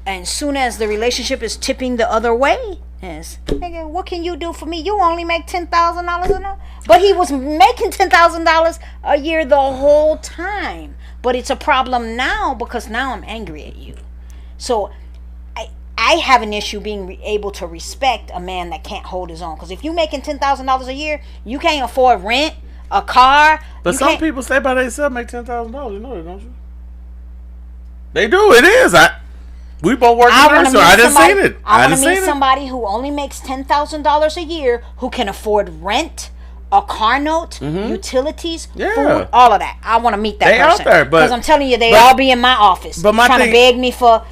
and soon as the relationship is tipping the other way, nigga, what can you do for me? You only make $10,000 a year. But he was making $10,000 a year the whole time. But it's a problem now because now I'm angry at you. So I have an issue being able to respect a man that can't hold his own. Because if you're making $10,000 a year, you can't afford rent, a car. But some people say by themselves make $10,000. You know that, don't you? They do. It is. We both work there, so I didn't see it. I want to meet somebody who only makes $10,000 a year who can afford rent, a car note, utilities, food, all of that. I want to meet that person. Out there, because I'm telling you, they all be in my office trying to beg me for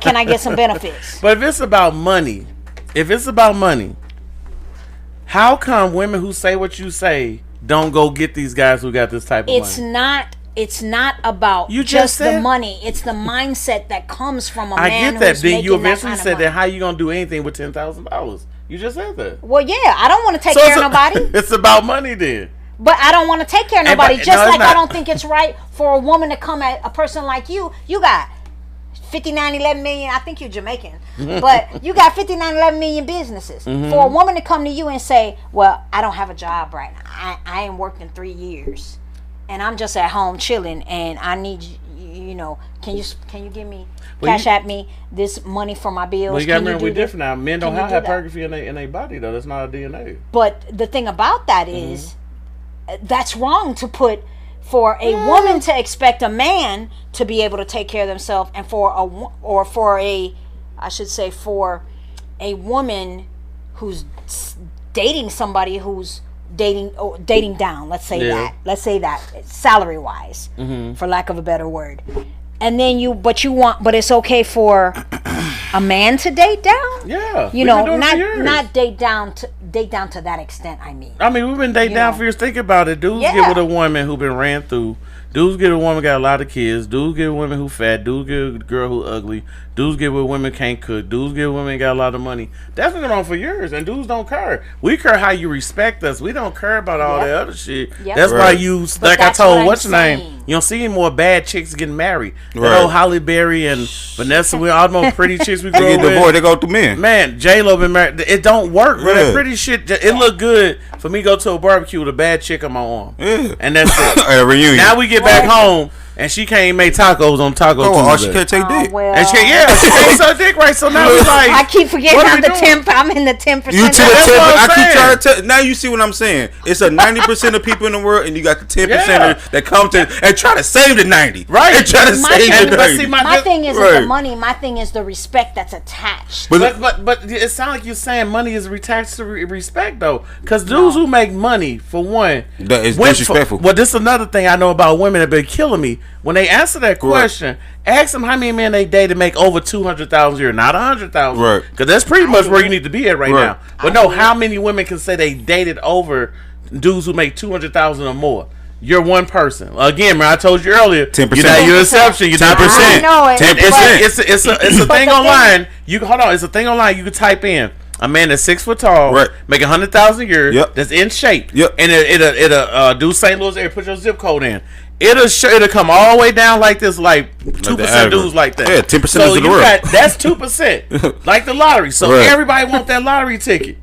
can I get some benefits. But if it's about money, how come women who say what you say don't go get these guys who got this type of money? It's not about just the money. It's the mindset that comes from a man. I get that. Then you eventually said that. How you gonna do anything with $10,000? You just said that. Well, yeah, I don't want to take care of nobody. It's about money then. But I don't want to take care of nobody. I don't think it's right for a woman to come at a person like you. You got 59-11 million. I think you're Jamaican, but you got 59-11 million businesses. For a woman to come to you and say, "Well, I don't have a job right now. I ain't worked in 3 years, and I'm just at home chilling, and I need you know, can you give me cash at me this money for my bills?" Well, you got to remember we're different now. Men don't have hypertrophy in their body though. That's not a DNA. But the thing about that is, that's wrong to put for a woman to expect a man to be able to take care of themselves, and for a woman who's dating somebody who's dating down. Let's say that salary wise, for lack of a better word. And then but it's okay for a man to date down. Yeah, not date down to that extent. I mean, we've been dating down for years. Think about it. Dudes get with a woman who been ran through. Dudes get a woman got a lot of kids. Dudes get women who fat. Dudes get a girl who ugly. Dudes get with women can't cook. Dudes get women got a lot of money. That's been on for years, and dudes don't care. We care how you respect us. We don't care about all that other shit. Yep. That's why I told what's your name. You don't see any more bad chicks getting married. That old Holly Berry and Vanessa, we all the most pretty chicks we grow with. They go through men. Man, J-Lo been married. It don't work, bro. That pretty shit, it look good for me to go to a barbecue with a bad chick on my arm. Yeah. And that's it. A reunion. Now we get back home. And she can't make tacos on Taco Tuesday. She can't take dick. Well. And she can't suck dick right. So now it's like, I keep forgetting I'm in the 10%. You to the 10%. I keep trying to tell. Now you see what I'm saying. It's a 90% of people in the world, and you got the 10% that come to and try to save the 90. Right. And try to save the 90. My thing isn't the money. My thing is the respect that's attached. But it sounds like you're saying money is attached to respect, though. Because dudes who make money, for one, that is disrespectful. Well, this is another thing I know about women that been killing me. When they answer that question, ask them how many men they dated make over 200,000 a year, not 100,000. Right. Because that's pretty much where you need to be at right now. But how many women can say they dated over dudes who make 200,000 or more? You're one person. Again, man, I told you earlier. 10%. You're an exception. You're 10%. 10%. It's a thing online. It's a thing online. You can type in a man that's 6 foot tall, make 100,000 a year, that's in shape, and it'll do St. Louis area. Put your zip code in. It'll come all the way down like this, like 2% dudes like that. Yeah, 10% of the world. That's 2%, like the lottery. So everybody want that lottery ticket.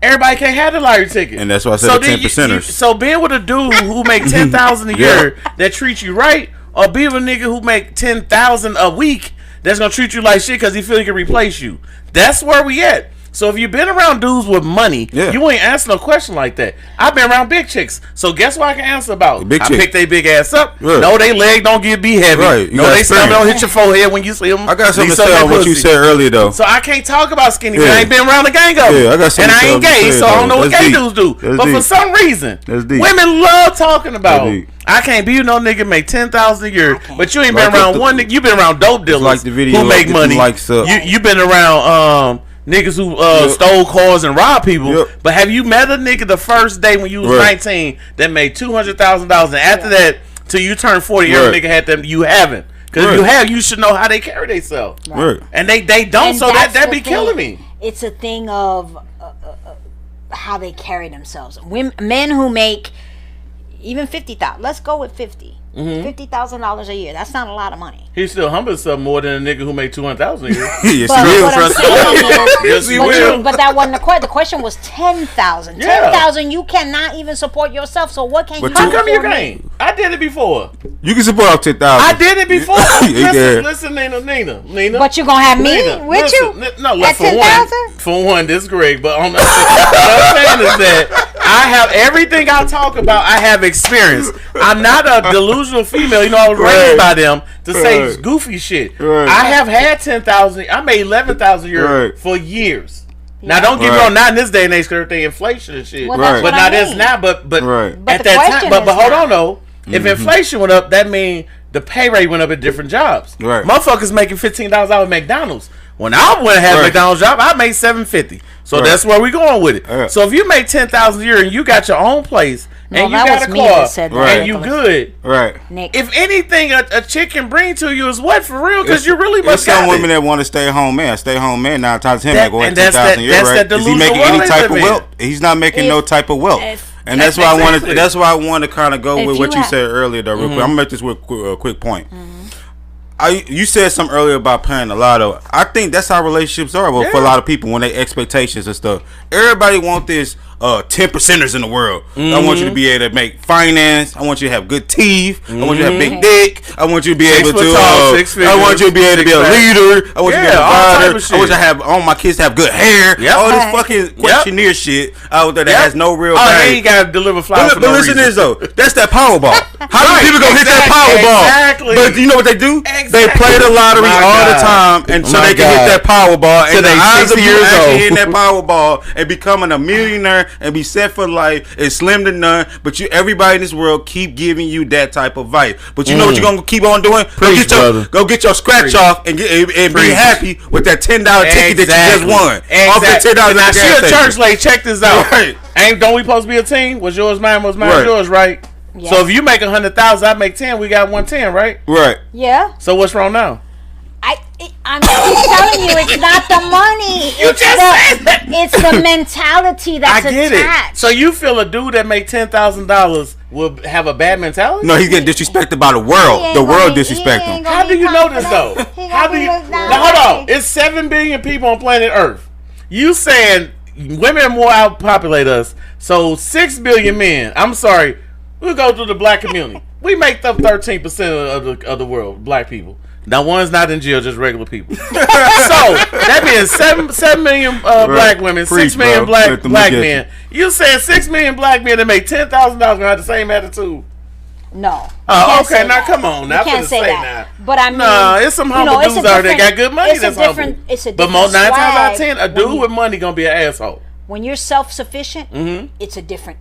Everybody can't have the lottery ticket, and that's why I said the 10%ers. So being with a dude who make 10,000 a year that treats you right, or be with a nigga who make 10,000 a week that's gonna treat you like shit because he feel he can replace you. That's where we at. So if you've been around dudes with money, you ain't answer no question like that. I've been around big chicks, so guess what I can answer about? I pick they big ass up. No, they leg don't be heavy. No, they stomach don't hit your forehead when you see them. I got something to say on what you said earlier, though. So I can't talk about skinny because I ain't been around the gang of them. I got something and I ain't gay, so I don't know what gay dudes do. But for some reason, women love talking about. I can't be with no nigga make 10,000 a year, but you ain't been around one nigga. You been around dope dealers who make money. You been around niggas who stole cars and robbed people. But have you met a nigga the first day when you was 19 that made $200,000, and after that till you turn 40, every nigga had them? You haven't, because if you have, you should know how they carry themselves. And they don't, and so that be killing me. It's a thing of how they carry themselves. Men who make even 50,000. Let's go with 50. $50,000 a year. That's not a lot of money. He still humble himself more than a nigga who made 200,000 a year. Yes, he will. But that wasn't the question. The question was 10,000. 10,000. You cannot even support yourself. So what can you do? How come you can't? I did it before. You can support up 10,000. I did it before. Listen, Nina. But you gonna have me with you? No, at 10,000. For one, this is great. But what I'm saying is that I have everything I talk about. I have experience. I'm not a delusional female. You know, I was raised by them to say goofy shit. I have had 10,000. I made 11,000 a year for years. Now, don't get me wrong. Not in this day and age, because everything inflation and shit. Well, that's but not this now. But at that time. But hold on though. If inflation went up, that means the pay rate went up at different jobs. Right. Motherfuckers making $15 hour at McDonald's. When I went and had a McDonald's job, I made $7.50. So that's where we going with it. Right. So if you make $10,000 a year and you got your own place and you got a car and you good, right? Nick. If anything, a chick can bring to you is what for real? Because you really must. There's some women that want to stay home man. Stay home man. 9 times 10 make what 10,000 a year, right? Is he making any type of wealth? He's not making no type of wealth. And that's why I wanted. That's why I want to kind of go with what you said earlier, though. Real quick, I'm gonna make this with a quick point. You said something earlier about playing the lotto. I think that's how relationships are. Well, for a lot of people, when they expectations and stuff, everybody want this 10%ers in the world. I want you to be able to make finance. I want you to have good teeth. I want you to have big dick. I want you to be able to. I want you to be able to be a leader. I want you to be a provider. I want you to have all my kids to have good hair. All this fucking questionnaire shit out there that has no real value. Oh, you gotta deliver flowers. But listen to this though. That's that Powerball. How many people gonna hit that Powerball? Exactly. But you know what they do? They play the lottery all the time, and so they can hit that Powerball. And the odds of you actually hitting that Powerball and becoming a millionaire and be set for life is slim to none. But everybody in this world keep giving you that type of advice. But you know what you're gonna keep on doing? Go get your scratch off and be happy with that $10 ticket that you just won. Off that $10. Now she a church lady. Check this out. Don't we supposed to be a team? Was yours mine? Was mine yours? Right. Yes. So if you make 100,000, I make 10. We got 110, right? Right. Yeah. So what's wrong now? I'm telling you, it's not the money. You just said that. It's the mentality that's attached. It. So you feel a dude that make $10,000 will have a bad mentality? No, he's getting disrespected by the world. The world disrespect him. How do you know this though? How do you? Now hold on. It's 7 billion people on planet Earth. You saying women more outpopulate us? So 6 billion men. I'm sorry. We'll go to the black community. We make up 13% of the world, black people. Now, one's not in jail, just regular people. So that means 7 million black women, 6 million black men. You said 6 million black men that make $10,000 gonna have the same attitude? No. Oh, okay. Now come on. Now can't say that. But I mean, no, it's some humble dudes out there that got good money. That's humble. But 9 times out of 10, a dude with money gonna be an asshole. When you're self-sufficient, it's a different.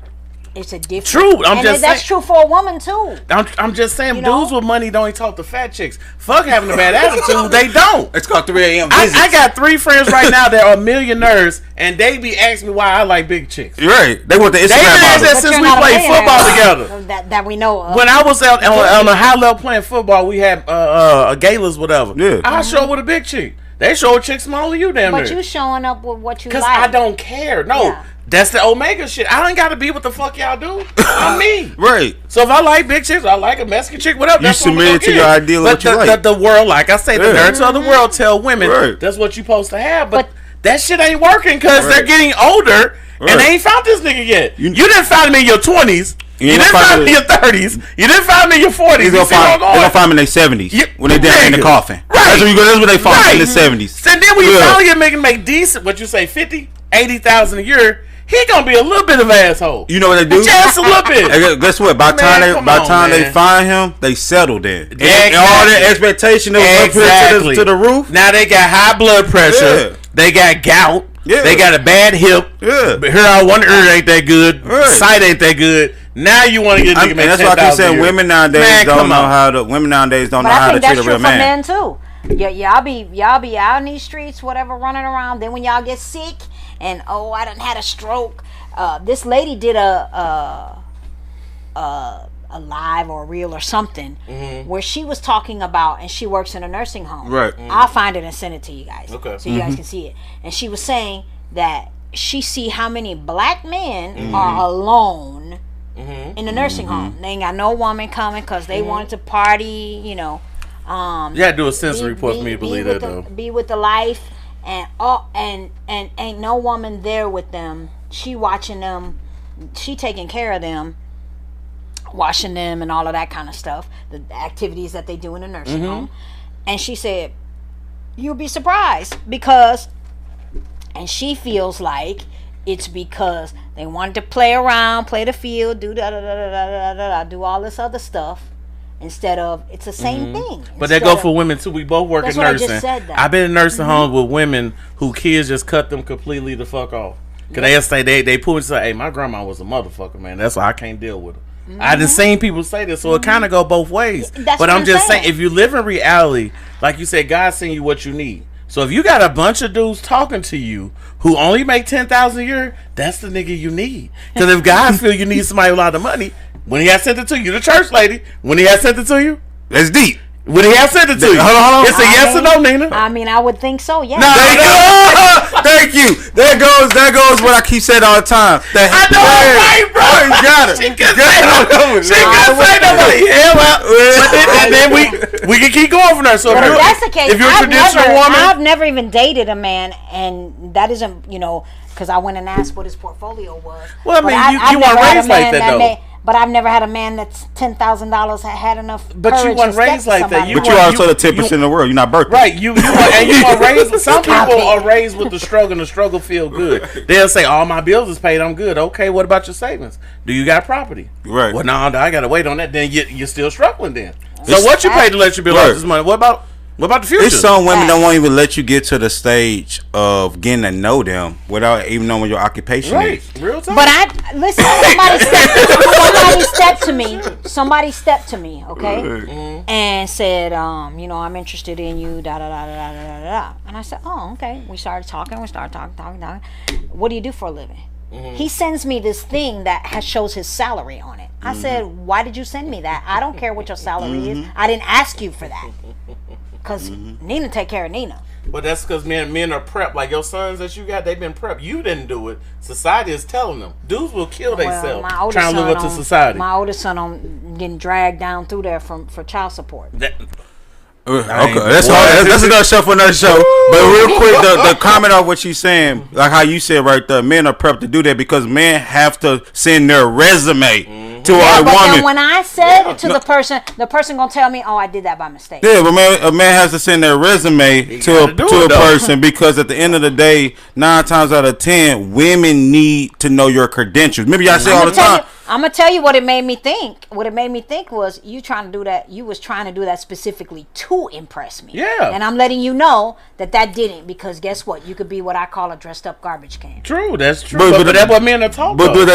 True. That's true for a woman too. I'm just saying, dudes with money don't talk to fat chicks. Fuck having a bad attitude. They don't. It's called 3 a.m. I got 3 friends right now that are millionaires, and they be asking me why I like big chicks. You're right. They want the Instagram model. That since we played football together. That we know of. When I was out on a high level playing football, we had galas, whatever. Yeah. I show up with a big chick. They show a chick smaller than you, damn near. But you showing up with what you like. Because I don't care. No. Yeah. That's the Omega shit. I ain't got to be what the fuck y'all do. I'm me. Right. So if I like big chicks, I like a Mexican chick, whatever. You submit to your ideal of what you like. The world, like I say, the nerds of the world tell women that's what you're supposed to have. But that shit ain't working because they're getting older and they ain't found this nigga yet. You didn't find me in your 20s. You didn't find me in your 30s. You didn't find me in your 40s. They're going to find me in their 70s when they're down in the coffin. Right. That's what they find in the 70s. And then when you finally get make decent, what you say, 50, 80,000 a year, he gonna be a little bit of an asshole. You know what they do? Just a little bit. Hey, guess what? By the time they find him, they settle there. And all their expectation that was up here to the roof. Now they got high blood pressure. Yeah. They got gout. Yeah. They got a bad hip. Yeah. But here on one ear ain't that good. Right. Sight ain't that good. Now you want to get a nigga make $10,000 a year. That's why I keep saying women nowadays don't know how to treat a real man. That's true for men too. Y'all be out in these streets, whatever, running around. Then when y'all get sick. And I done had a stroke. This lady did a live or a reel or something where she was talking about, and she works in a nursing home. Right. I'll find it and send it to you guys, so you guys can see it. And she was saying that she see how many black men are alone in the nursing home. They ain't got no woman coming because they wanted to party. You know. You had to do a sensory report for me to believe that though. Be with the life. And ain't no woman there with them. She watching them, she taking care of them, washing them and all of that kind of stuff, the activities that they do in a nursing home. And she said, you'll be surprised because, and she feels like it's because they wanted to play around, play the field, do do all this other stuff, instead of it's the same thing. But that go for women too. We both work in nursing. I just said that. I've been in nursing homes with women who kids just cut them completely the fuck off. Cause they say they pull and say, "Hey, my grandma was a motherfucker, man. That's why I can't deal with her." I done seen people say this, so it kind of go both ways. But I'm just saying, if you live in reality, like you said, God send you what you need. So if you got a bunch of dudes talking to you who only make $10,000 a year, that's the nigga you need. Because if God feel you need somebody with a lot of money, when he has sent it to you, the church lady, when he has sent it to you, that's deep. Would he have sent it to you? Hold on. It's a yes or no, Nina. I mean, I would think so. Yeah. No. Thank you. There goes what I keep saying all the time. I know it's right, bro. You got it. She can say nobody. Yeah, well, and then we can keep going from there. So if that's the case, if you're a traditional woman, I've never even dated a man, and that isn't because I went and asked what his portfolio was. Well, I mean, you weren't raised like that though. But I've never had a man that's $10,000 had enough. But you weren't raised like that. But you also the 10% of the world. You're not birthday. Right. You are raised. Some people are raised with the struggle, and the struggle feel good. They'll say, "All my bills is paid. I'm good." Okay. What about your savings? Do you got property? Right. Well, no, I gotta wait on that. Then you're still struggling. Then. So what you paid to let your bill off this money? What about the future? There's some women that won't even let you get to the stage of getting to know them without even knowing what your occupation is. Real time. But listen, somebody stepped to me, okay, and said, I'm interested in you, da da da da da da da. And I said, oh, okay. We started talking. Talking. What do you do for a living? He sends me this thing that shows his salary on it. I said, why did you send me that? I don't care what your salary is. I didn't ask you for that. Because Nina take care of Nina. But that's because men are prepped. Like your sons that you got, they've been prepped. You didn't do it. Society is telling them. Dudes will kill themselves trying to live up to society. My oldest son getting dragged down through there for child support. Okay, that's another show for another show. But real quick, the comment on what she's saying, like how you said right there, men are prepped to do that because men have to send their resume to a woman. Then when I said it to the person gonna tell me, "Oh, I did that by mistake." Yeah, but a man has to send their resume to a person because at the end of the day, 9 times out of 10, women need to know your credentials. Maybe I say all the time. I'm gonna tell you what it made me think. What it made me think was you trying to do that. You was trying to do that specifically to impress me. Yeah. And I'm letting you know that didn't, because guess what? You could be what I call a dressed up garbage can. True, that's true. But that's what men are talking about. But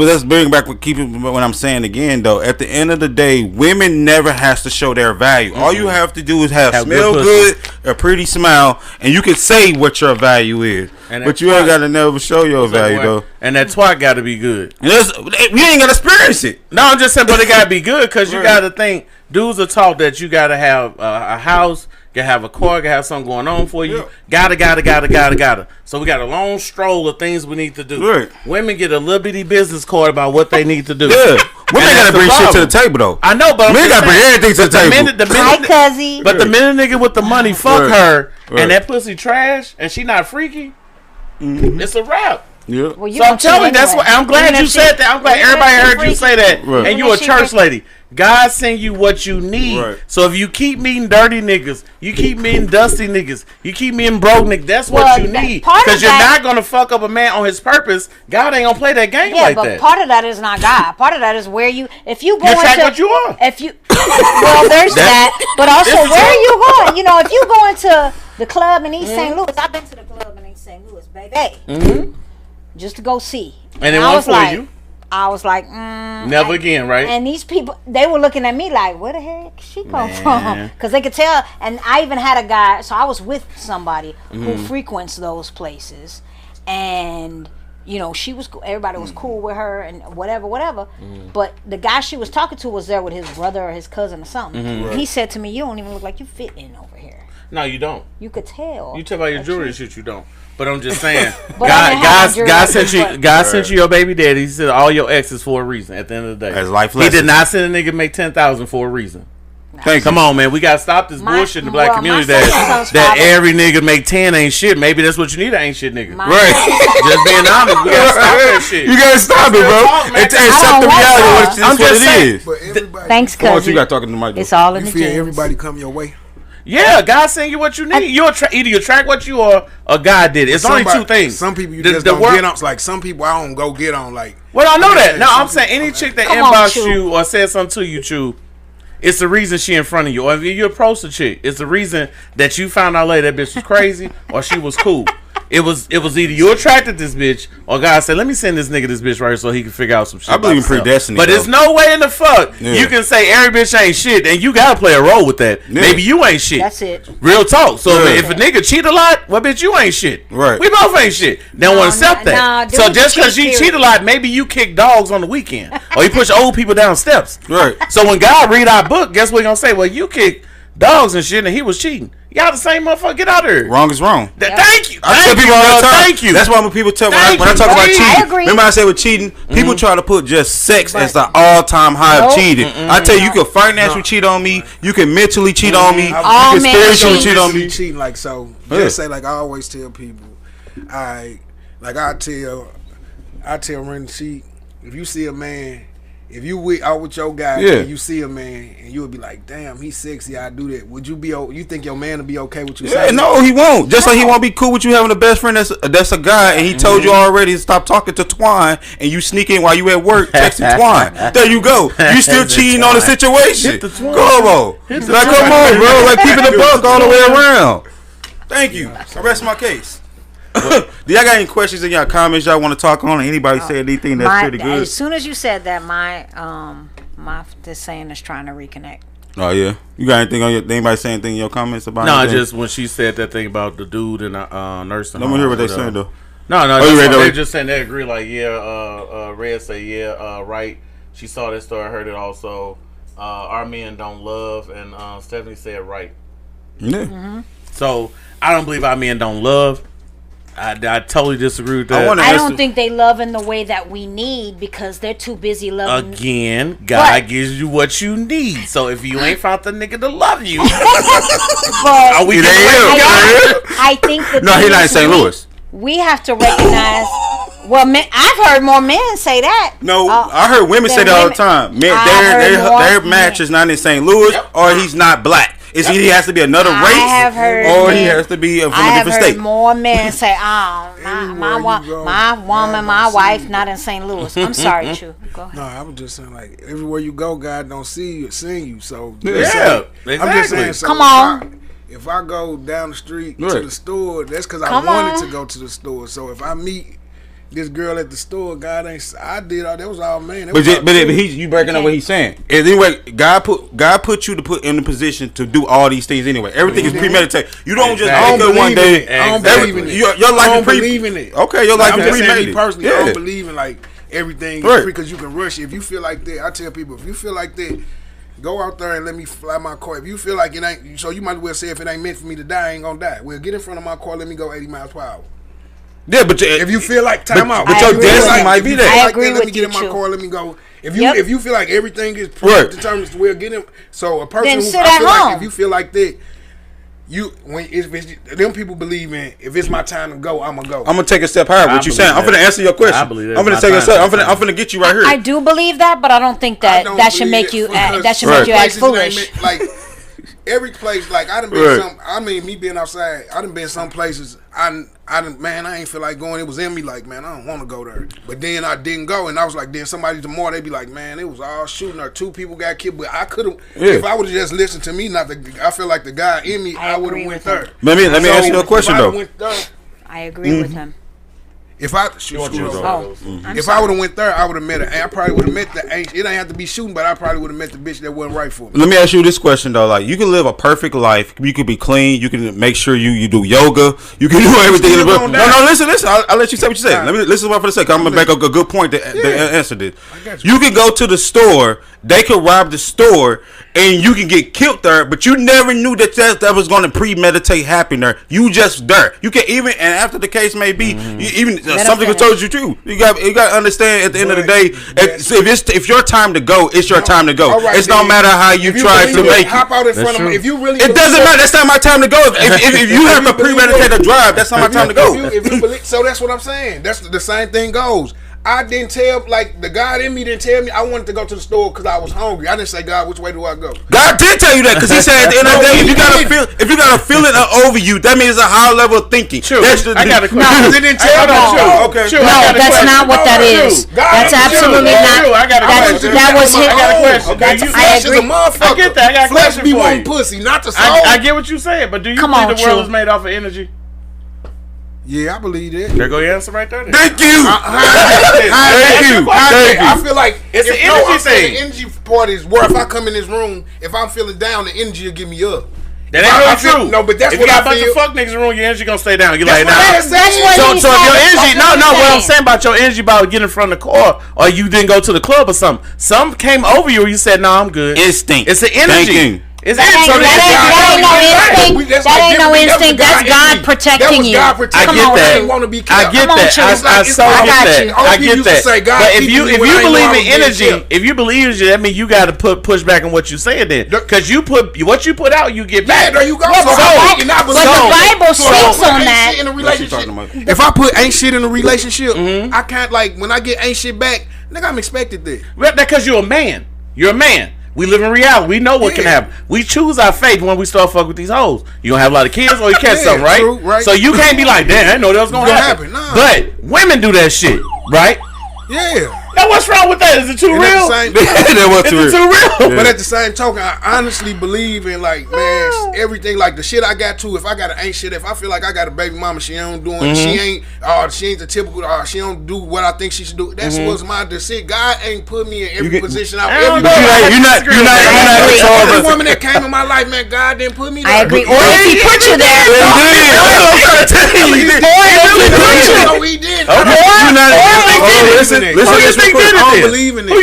let's bring back what I'm saying again though. At the end of the day, women never has to show their value. All you have to do is smell good, a pretty smile, and you can say what your value is. But you ain't got to never show your value though. And that twat got to be good. You ain't got to experience it. No, I'm just saying, but it got to be good because you got to think. Dudes are taught that you got to have a house, gotta have a car, gotta have something going on for you. Gotta. So we got a long stroll of things we need to do. Right. Women get a little bitty business card about what they need to do. Yeah. Women gotta bring shit to the table though. I know, but men gotta bring everything to the table. Hi, cuzzy. But the minute nigga with the money fuck her and that pussy trash and she not freaky, it's a wrap. Yeah. Well, so I'm telling you, that's what I'm glad you said that. I'm glad everybody heard you say that. Right. And you a church lady. God send you what you need. Right. So if you keep meeting dirty niggas, you keep meeting dusty niggas, you keep meeting broke niggas, that's what you need. Because you're not going to fuck up a man on his purpose. God ain't going to play that game like that. Yeah, but part of that is not God. Part of that is where if you go you track what you are. Well, there's that. But also, where are you going? You know, if you go into the club in East St. Louis, I've been to the club in East St. Louis, baby. Just to go see. And it won't for you. I was like, never again, right? And these people, they were looking at me like, where the heck she come from? Because they could tell. And I even had a guy, so I was with somebody who frequents those places. And, you know, everybody was cool with her and whatever. But the guy she was talking to was there with his brother or his cousin or something. Right. He said to me, you don't even look like you fit in over here. No, you don't. You could tell. You tell by your jewelry shit you don't. But I'm just saying, God sent you your baby daddy. He said all your exes for a reason. At the end of the day, as life lessons. He did not send a nigga make 10,000 for a reason. Come on, man, we gotta stop this bullshit in the black community that every nigga make 10 ain't shit. Maybe that's what you need, an ain't shit nigga. Right? Just being honest, we gotta stop that shit. You gotta stop it, bro. Accept the reality. I'm just saying. Thanks, cuz. You got talking to Mike. It's all in the genes. You feel everybody come your way. Yeah, God send you what you need. Either you attract what you are, or God did it. It's only two things. Some people you just don't get on. Like some people I don't go get on. Like, well, I know that. No, I'm saying any chick that inbox you or says something to you, Chew, it's the reason she in front of you. Or if you approach the chick, it's the reason that you found out later that bitch was crazy or she was cool. It was either you attracted this bitch or God said, let me send this nigga this bitch right here so he can figure out some shit. I believe in predestiny. But there's no way in the fuck you can say every bitch ain't shit and you gotta play a role with that. Yeah. Maybe you ain't shit. That's it. Real talk. So if a nigga cheat a lot, well bitch you ain't shit. Right. We both ain't shit. They don't want to accept that. So just because you cheat a lot, maybe you kick dogs on the weekend. Or you push old people down steps. Right. So when God read our book, guess what he gonna say? Well, you kick dogs and shit and he was cheating. Y'all the same motherfucker. Get out of here. Wrong is wrong. Thank you. I tell people all the time. Thank you. That's why when people tell when I talk about cheating. I agree. Remember I said with cheating, people try to put just sex as the all-time high of cheating. I tell you, you can financially cheat on me. You can mentally cheat on me. You can spiritually cheat on me. Cheating like so. Just say like I always tell people. I tell Ren cheat. If you see a man. If you out with your guy and you see a man and you would be like, damn, he's sexy, I do that. Would you be? You think your man would be okay with you? Yeah, no, he won't. Just like he won't be cool with you having a best friend that's a guy and he told you already to stop talking to Twine and you sneak in while you at work texting Twine. There you go. You still cheating on the situation. Come on, come on, bro. Like keeping the buck all the way around. Thank you. I rest my case. Do y'all got any questions in y'all comments y'all want to talk on? Anybody say anything that's pretty good? As soon as you said that, my this saying is trying to reconnect. Oh yeah, you got anything on your? Anybody say anything in your comments about? No, anything? Just when she said that thing about the dude in the nursing. Let me hear what they saying though. No, they just saying they agree. Like Red say right. She saw this story, heard it also. Our men don't love, and Stephanie said right. Yeah. Mm-hmm. So I don't believe our men don't love. I totally disagree with that. I don't think they love in the way that we need because they're too busy loving. Again, God gives you what you need. So if you ain't found the nigga to love you, are we I think that no, he's not in St. Louis. We have to recognize. Well, I've heard more men say that. No, I heard women say that all the time. Men, their match is not in St. Louis, or he's not black. He has to be another race, he has to be from a different state. More men say, my woman, my wife, not in St. Louis. I'm sorry, Chu. Go ahead. No, I was just saying, like, everywhere you go, God don't see you. So, exactly. I'm just saying, so come on. If I go down the street to the store, that's because I wanted to go to the store. So, if I meet this girl at the store, God ain't. I did all that was all man. But you breaking up what he's saying. Anyway, God put you to put in the position to do all these things anyway. Everything is premeditated. You don't just wake up one day. I don't believe in it. Your life is believe in it. Okay, your life is premeditated. Personally, I don't believe in like everything is free because you can rush it. If you feel like that, I tell people, if you feel like that, go out there and let me fly my car. If you feel like it ain't, so you might as well say if it ain't meant for me to die, I ain't gonna die. Well, get in front of my car, let me go 80 miles per hour. Yeah, but if you feel like time out, but your destiny might be there. I agree with let me get you, in my car. Let me go. If you feel like everything is determined to where get him, so a person who I feel like if you feel like that, if them people believe in if it's my time to go, I'm gonna go. I'm gonna take a step higher. What you saying? I'm gonna answer your question. I'm gonna take a step. I'm gonna get you right here. I do believe that, but I don't think that should make you act foolish. Like every place, like I done been some. I mean, me being outside, I done been some places. I ain't feel like going. It was in me like, man, I don't want to go there. But then I didn't go, and I was like, then somebody tomorrow they be like, man, it was all shooting or 2 people got killed. But I could have, if I would have just listened to me, I feel like the guy in me, I would have went there. Let me ask you a question though. I agree with him. If I would have went there, I would have met her. I probably would have met it ain't have to be shooting, but I probably would have met the bitch that wasn't right for me. Let me ask you this question though: like, you can live a perfect life, you can be clean, you can make sure you do yoga, you can do everything. No, listen. I'll let you say what you say. Let me listen for a second. I'm gonna make a good point to answer this. You can go to the store, they can rob the store, and you can get killed there, but you never knew that was going to premeditate happening there. You just there. You can even, and after the case may be, something was told you too. You got to understand at the end of the day, if your time to go, it's your time to go. Right, it's no matter how you try to make it. Hop out in front of me. If you really, it doesn't matter. That's not my time to go. If you have a premeditated drive, that's not my time to go. So that's what I'm saying. That's the same thing goes. I didn't tell, like, the God in me didn't tell me I wanted to go to the store because I was hungry. I didn't say, God, which way do I go? God did tell you that because He said at the end of the day, if you got a feeling over you, that means a higher level of thinking. True. I got a question. No, it didn't tell me. Okay. No, that's not what that is. That's absolutely not. I got a question. That was his. I got a question. I agree. I get that. I got a question for you. Flesh be wanting pussy, not the soul. I get what you're saying, but do you think the world is made off of energy? Yeah, I believe that. There go your answer right there. Thank you. Thank you. I feel like it's an energy thing. The energy part is where if I come in this room, if I'm feeling down, the energy will get me up. That ain't really true. No, but that's if what you I got a bunch feel. of fuck niggas in the room, your energy gonna stay down. You like, nah. That's what So if your energy, what I'm saying about your energy about getting in front of the car, or you didn't go to the club or something. Some came over you, or you said, "No, I'm good." Instinct. It's an energy. Thinking. That ain't no instinct. That's God protecting you. I get that. I get that. I so get that. I get that. But if you believe in energy, if you believe in energy, that means you got to push back on what you saying then, because you put what you put out, you get back. Yeah, there you go. But the Bible speaks on that. If I put ain't shit in a relationship, I can't, like, when I get ain't shit back, nigga, I'm expected that. Because you're a man. You're a man. We live in reality. We know what can happen. We choose our fate when we start fucking with these hoes. You gonna have a lot of kids or you catch something, right? True, right? So you can't be like, damn, I didn't know that was gonna happen. Nah. But women do that shit, right? Yeah. Now what's wrong with that? Is it too real? Is it too real? But at the same token, I honestly believe in, like, man, everything, like the shit I got to. If I got an ain't shit, if I feel like I got a baby mama, she ain't doing, she ain't the typical, she don't do what I think she should do. That's what's my decision. God ain't put me in every position. Every woman that came in my life, man, God didn't put me there. I agree. Or if He put you there. No, He did. Listen to this real quick. I don't believe in it.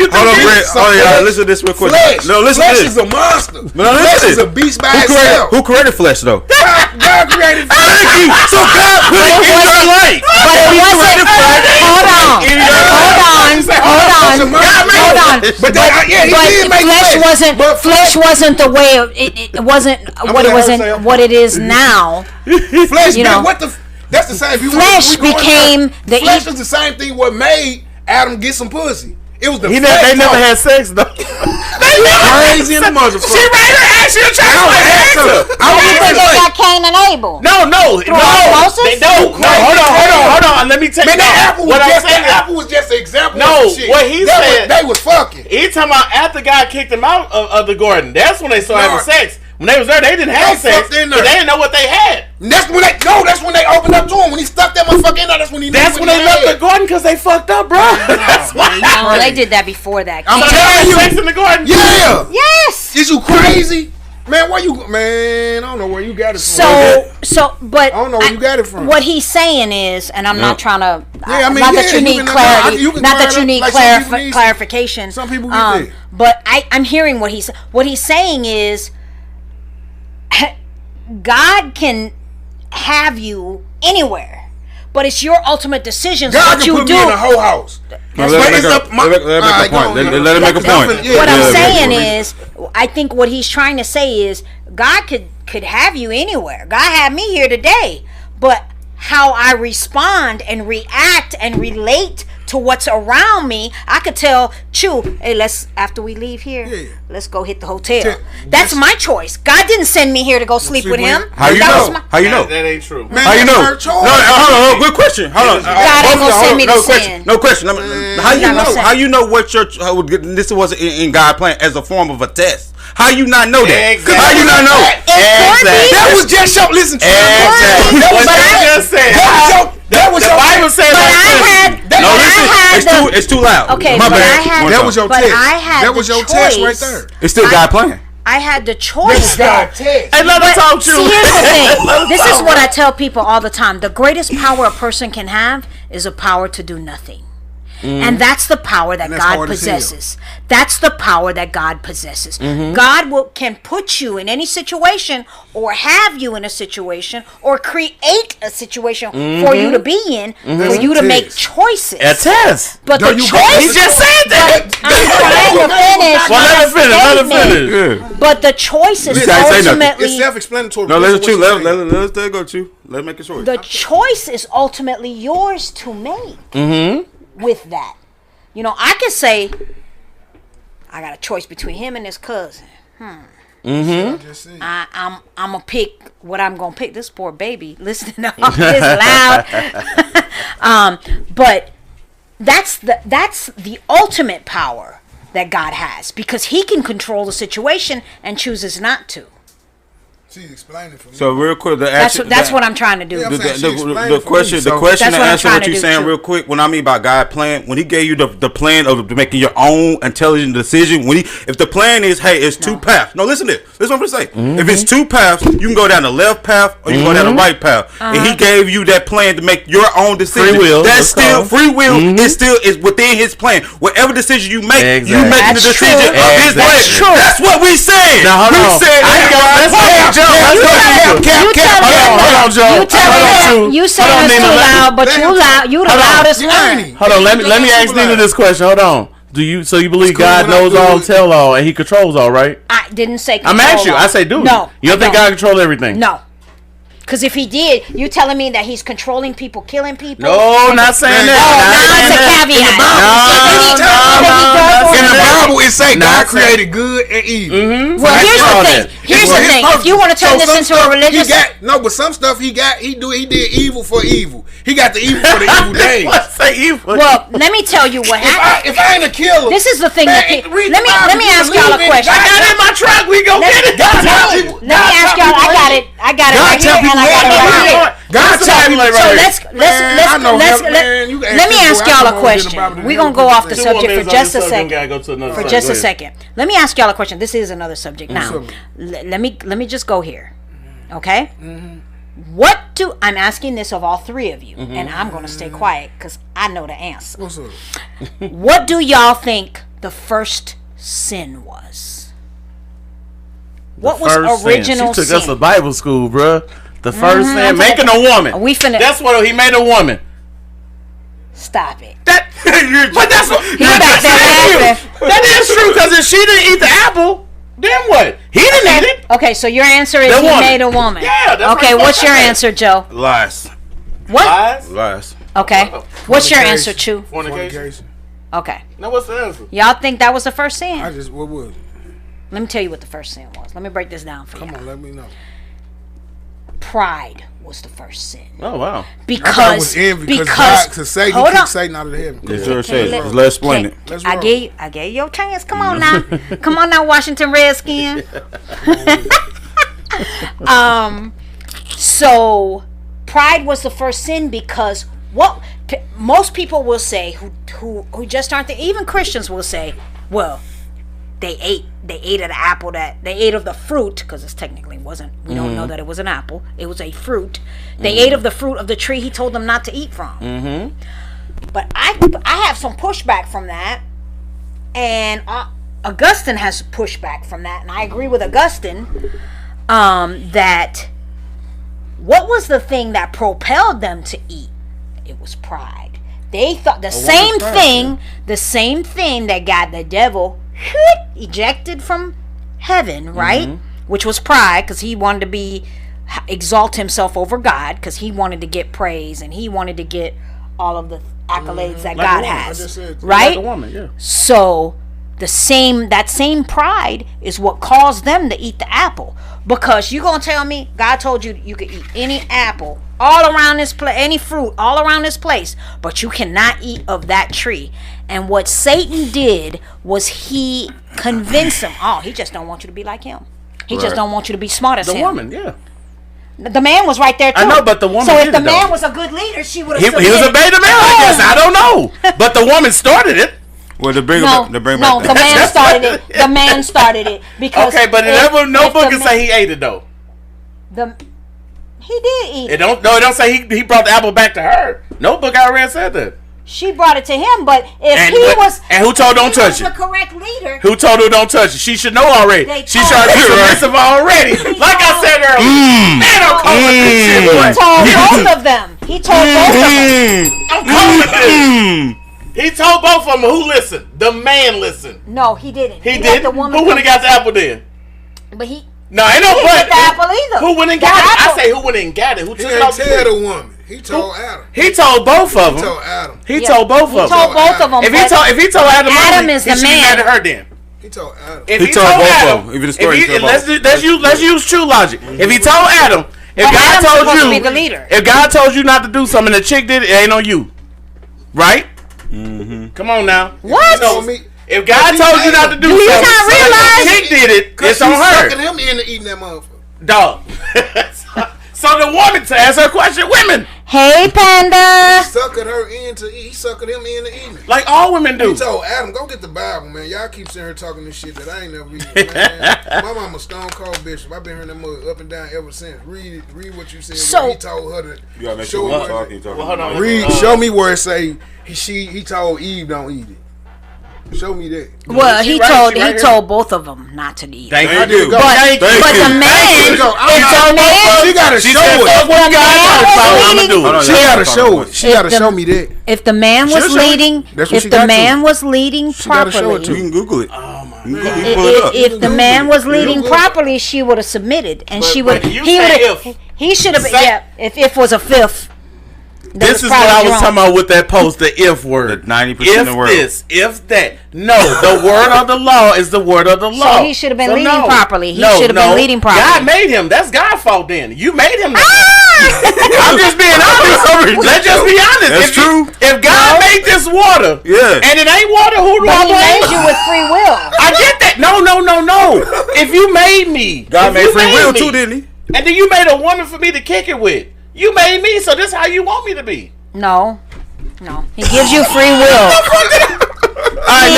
Listen to this real quick. No, listen to this. Flesh is a monster. Flesh is a beast by itself. Who created flesh, though? God created flesh. So God put it in your life. But it wasn't. Hold on. But flesh wasn't the way it wasn't what it is now. Flesh, what the? That's the same. Flesh became the. Flesh is the same thing. What made Adam get some pussy? It was the. They never had sex though. Crazy in the motherfucker. She made her ask you a answer. I think they got Cain and Abel. No. Hold on. Let me take that. Apple was just an example. No, what he said. They was fucking. He talking about after God kicked them out of the garden. That's when they started having sex. When they was there, they didn't have sex. They didn't know what they had. That's when they opened up to him. When he stuck that motherfucker in there, that's when he. That's when they left the garden because they fucked up, bro. That's why. No, they did that before that. I'm telling you, sex in the garden. Yeah. Yes. Is you crazy? Man, where you? Man, I don't know where you got it from. But I don't know where you got it from. What he's saying is, and I'm not trying to. Yeah, I mean, not that you need clarity. Not that you need like clarification. Some people get that. But I'm hearing what he's saying is, God can have you anywhere, but it's your ultimate decisions. God what can you put do. me in a whole house. Let him make a point. What I'm saying is, I think what he's trying to say is, God could have you anywhere. God had me here today, but how I respond and react and relate to what's around me, I could tell Chew, hey, after we leave here, let's go hit the hotel. That's my choice. God didn't send me here to go sleep with him. How you know? How you know? That ain't true. Man, how you know? No, good question. Hold on. God ain't gonna send me to sin. No question. How you know? How you know what this was in God's plan as a form of a test? How you not know that? Exactly. How you not know? Exactly. That was just your listen. Exactly. That was just said. That was the Bible says. It's too loud. Okay, my bad. That was your test. That was your test right there. It's still God's plan. I had the choice there. And let us talk to you. See, here's the thing. This is what I tell people all the time. The greatest power a person can have is a power to do nothing. And that's the power that God possesses. That's the power that God possesses. God can put you in any situation or have you in a situation or create a situation for you to be in, for you to make choices. A test. But the choice... He just said that. I'm trying to finish. Let it finish. But the choice is ultimately... It's self-explanatory. No, let's go, Chew. Let's make a choice. The choice is ultimately yours to make. with that. You know, I could say, I got a choice between him and his cousin. I'm gonna pick what I'm gonna pick. This poor baby listening to all this loud. But that's the ultimate power that God has, because he can control the situation and chooses not to. She's explaining for me. So real quick, that's what I'm trying to do. The question to answer what you're saying real quick. When I mean by God plan, when He gave you the plan of making your own intelligent decision, if the plan is, hey, it's two paths. No, listen to this. This is what I'm gonna say. If it's two paths, you can go down the left path or you can go down the right path. And He gave you that plan to make your own decision. Free will. That's still free will. It still is within His plan. Whatever decision you make, you making the decision of His plan. That's what we said. Now hold on. You saying it's too loud, but you the loudest one. Hold on, let me ask Nina this question. Hold on. You believe God knows all, tell all, and He controls all, right? I didn't say control. I'm asking you. I say do. No. You don't think God controls everything? No. Because if He did, you telling me that He's controlling people, killing people? No, not saying that. It's a caveat. In the Bible, it say God created good and evil. Well, here's the thing. If you want to turn this into a religious, but some stuff he did evil for evil. He got the evil for the evil days. Say evil. Well, let me tell you what happened. If I ain't a killer, this is the thing. Let me ask y'all a question. I got it in my truck. We go get it. Let me ask y'all. I got it right here, and I got it right here. God tell me so let me ask y'all a question. We're gonna go off the subject for just a second. Let me ask y'all a question. This is another subject now. Let me just go here, okay? I'm asking this of all three of you, and I'm gonna stay quiet because I know the answer. What's up? What do y'all think the first sin was? What was original sin? She took us to Bible school, bruh. The first sin, making a woman. That's what He made a woman. Stop it. But that's what. That is true, because if she didn't eat the apple, then what? He didn't eat it. Okay, so your answer is He made a woman. Yeah. That's okay, what's your answer, Joe? Lies. What? Lies. Okay. What's your answer, Chu? Fornication. Okay. Now what's the answer? Y'all think that was the first sin? What was it? Let me tell you what the first sin was. Let me break this down for you. Come on, let me know. Pride was the first sin. Oh wow! Because Satan kicked Satan out of heaven. Let's explain it. I gave you your chance. Come on now, Washington Redskins. So pride was the first sin because what most people will say who just aren't there, even Christians will say, well, they ate of the apple that they ate of the fruit, because it technically wasn't. We don't know that it was an apple. It was a fruit. They ate of the fruit of the tree He told them not to eat from. But I have some pushback from that, and Augustine has pushback from that, and I agree with Augustine that what was the thing that propelled them to eat? It was pride. They thought the same thing that got the devil ejected from heaven, right? Which was pride, because he wanted to exalt himself over God, because he wanted to get praise and he wanted to get all of the accolades that God has, right? Like a woman, yeah. So that same pride is what caused them to eat the apple. Because you gonna tell me God told you could eat any apple all around this place, any fruit all around this place, but you cannot eat of that tree. And what Satan did was he convinced them, he just don't want you to be like him. He just don't want you to be smart as him. The woman, yeah. The man was right there too. I know, but the woman. So if the man was a good leader, she would have. He was a beta male, I guess. I don't know, but the woman started it. Well, the man started it. The man started it because. Okay, but no book can say he ate it though. He did eat it. It don't say he brought the apple back to her. No book I read said that. She brought it to him, but if who told her don't touch it? The correct leader. Who told her don't touch it? She should know already. She tried to be submissive already. Like I said earlier, man, don't call it this shit. He told both of them. He told both of them. I'm calling this. He told both of them. Who listened? The man listened. No, he didn't. He did. Who went and got the apple then? But he. No, ain't no but. The apple either. Who went and got it? I say who went and got it. Who didn't tell the woman. He told Adam. He told both of them. He told Adam. He told both of them. He told both of them. If he told Adam, Adam is the man. He should be mad at her then. He told Adam. If he told both of them. Even the story. Let's use true logic. If he told Adam, if God told you, be the leader. If God told you not to do something, the chick did it, it ain't on you, right? Mm-hmm. Come on now. What? You know me. If God told you not to do something, the chick did it, it's on her. Sucking him into eating that motherfucker. Dog. So the woman, to answer her question, women. Hey, Panda. He sucking her into eat. He sucking him into eating. Like all women do. He told Adam, go get the Bible, man. Y'all keep sitting here talking this shit that I ain't never read. Man. My mama stone cold bishop. I've been hearing that mother up and down ever since. Read what you said. So he told her to. You gotta make show sure her. hold on. Read. Show me where it say he told Eve don't eat it. Show me that. Well, he told both of them not to eat. Thank you. you. But the man, she gotta show it. She gotta show it. She gotta show me that. If the man was leading, properly, you can Google it. Oh my God. If the man was leading properly, she would have submitted, and she would. He should have. Yeah, if was a fifth. This is what I was talking about with that post, the if word. 90% of the word. If this, if that. No, the word of the law is the word of the law. So he should have been leading properly. He should have been leading properly. God made him. That's God's fault then. You made him. I'm just being honest. Let's just be honest. That's true. If God made this water, and it ain't water, who do I blame? He made you with free will. I get that. No. If you made me. God made free will too, didn't he? And then you made a woman for me to kick it with. You made me, so this is how you want me to be. No. He gives you free will. Alright,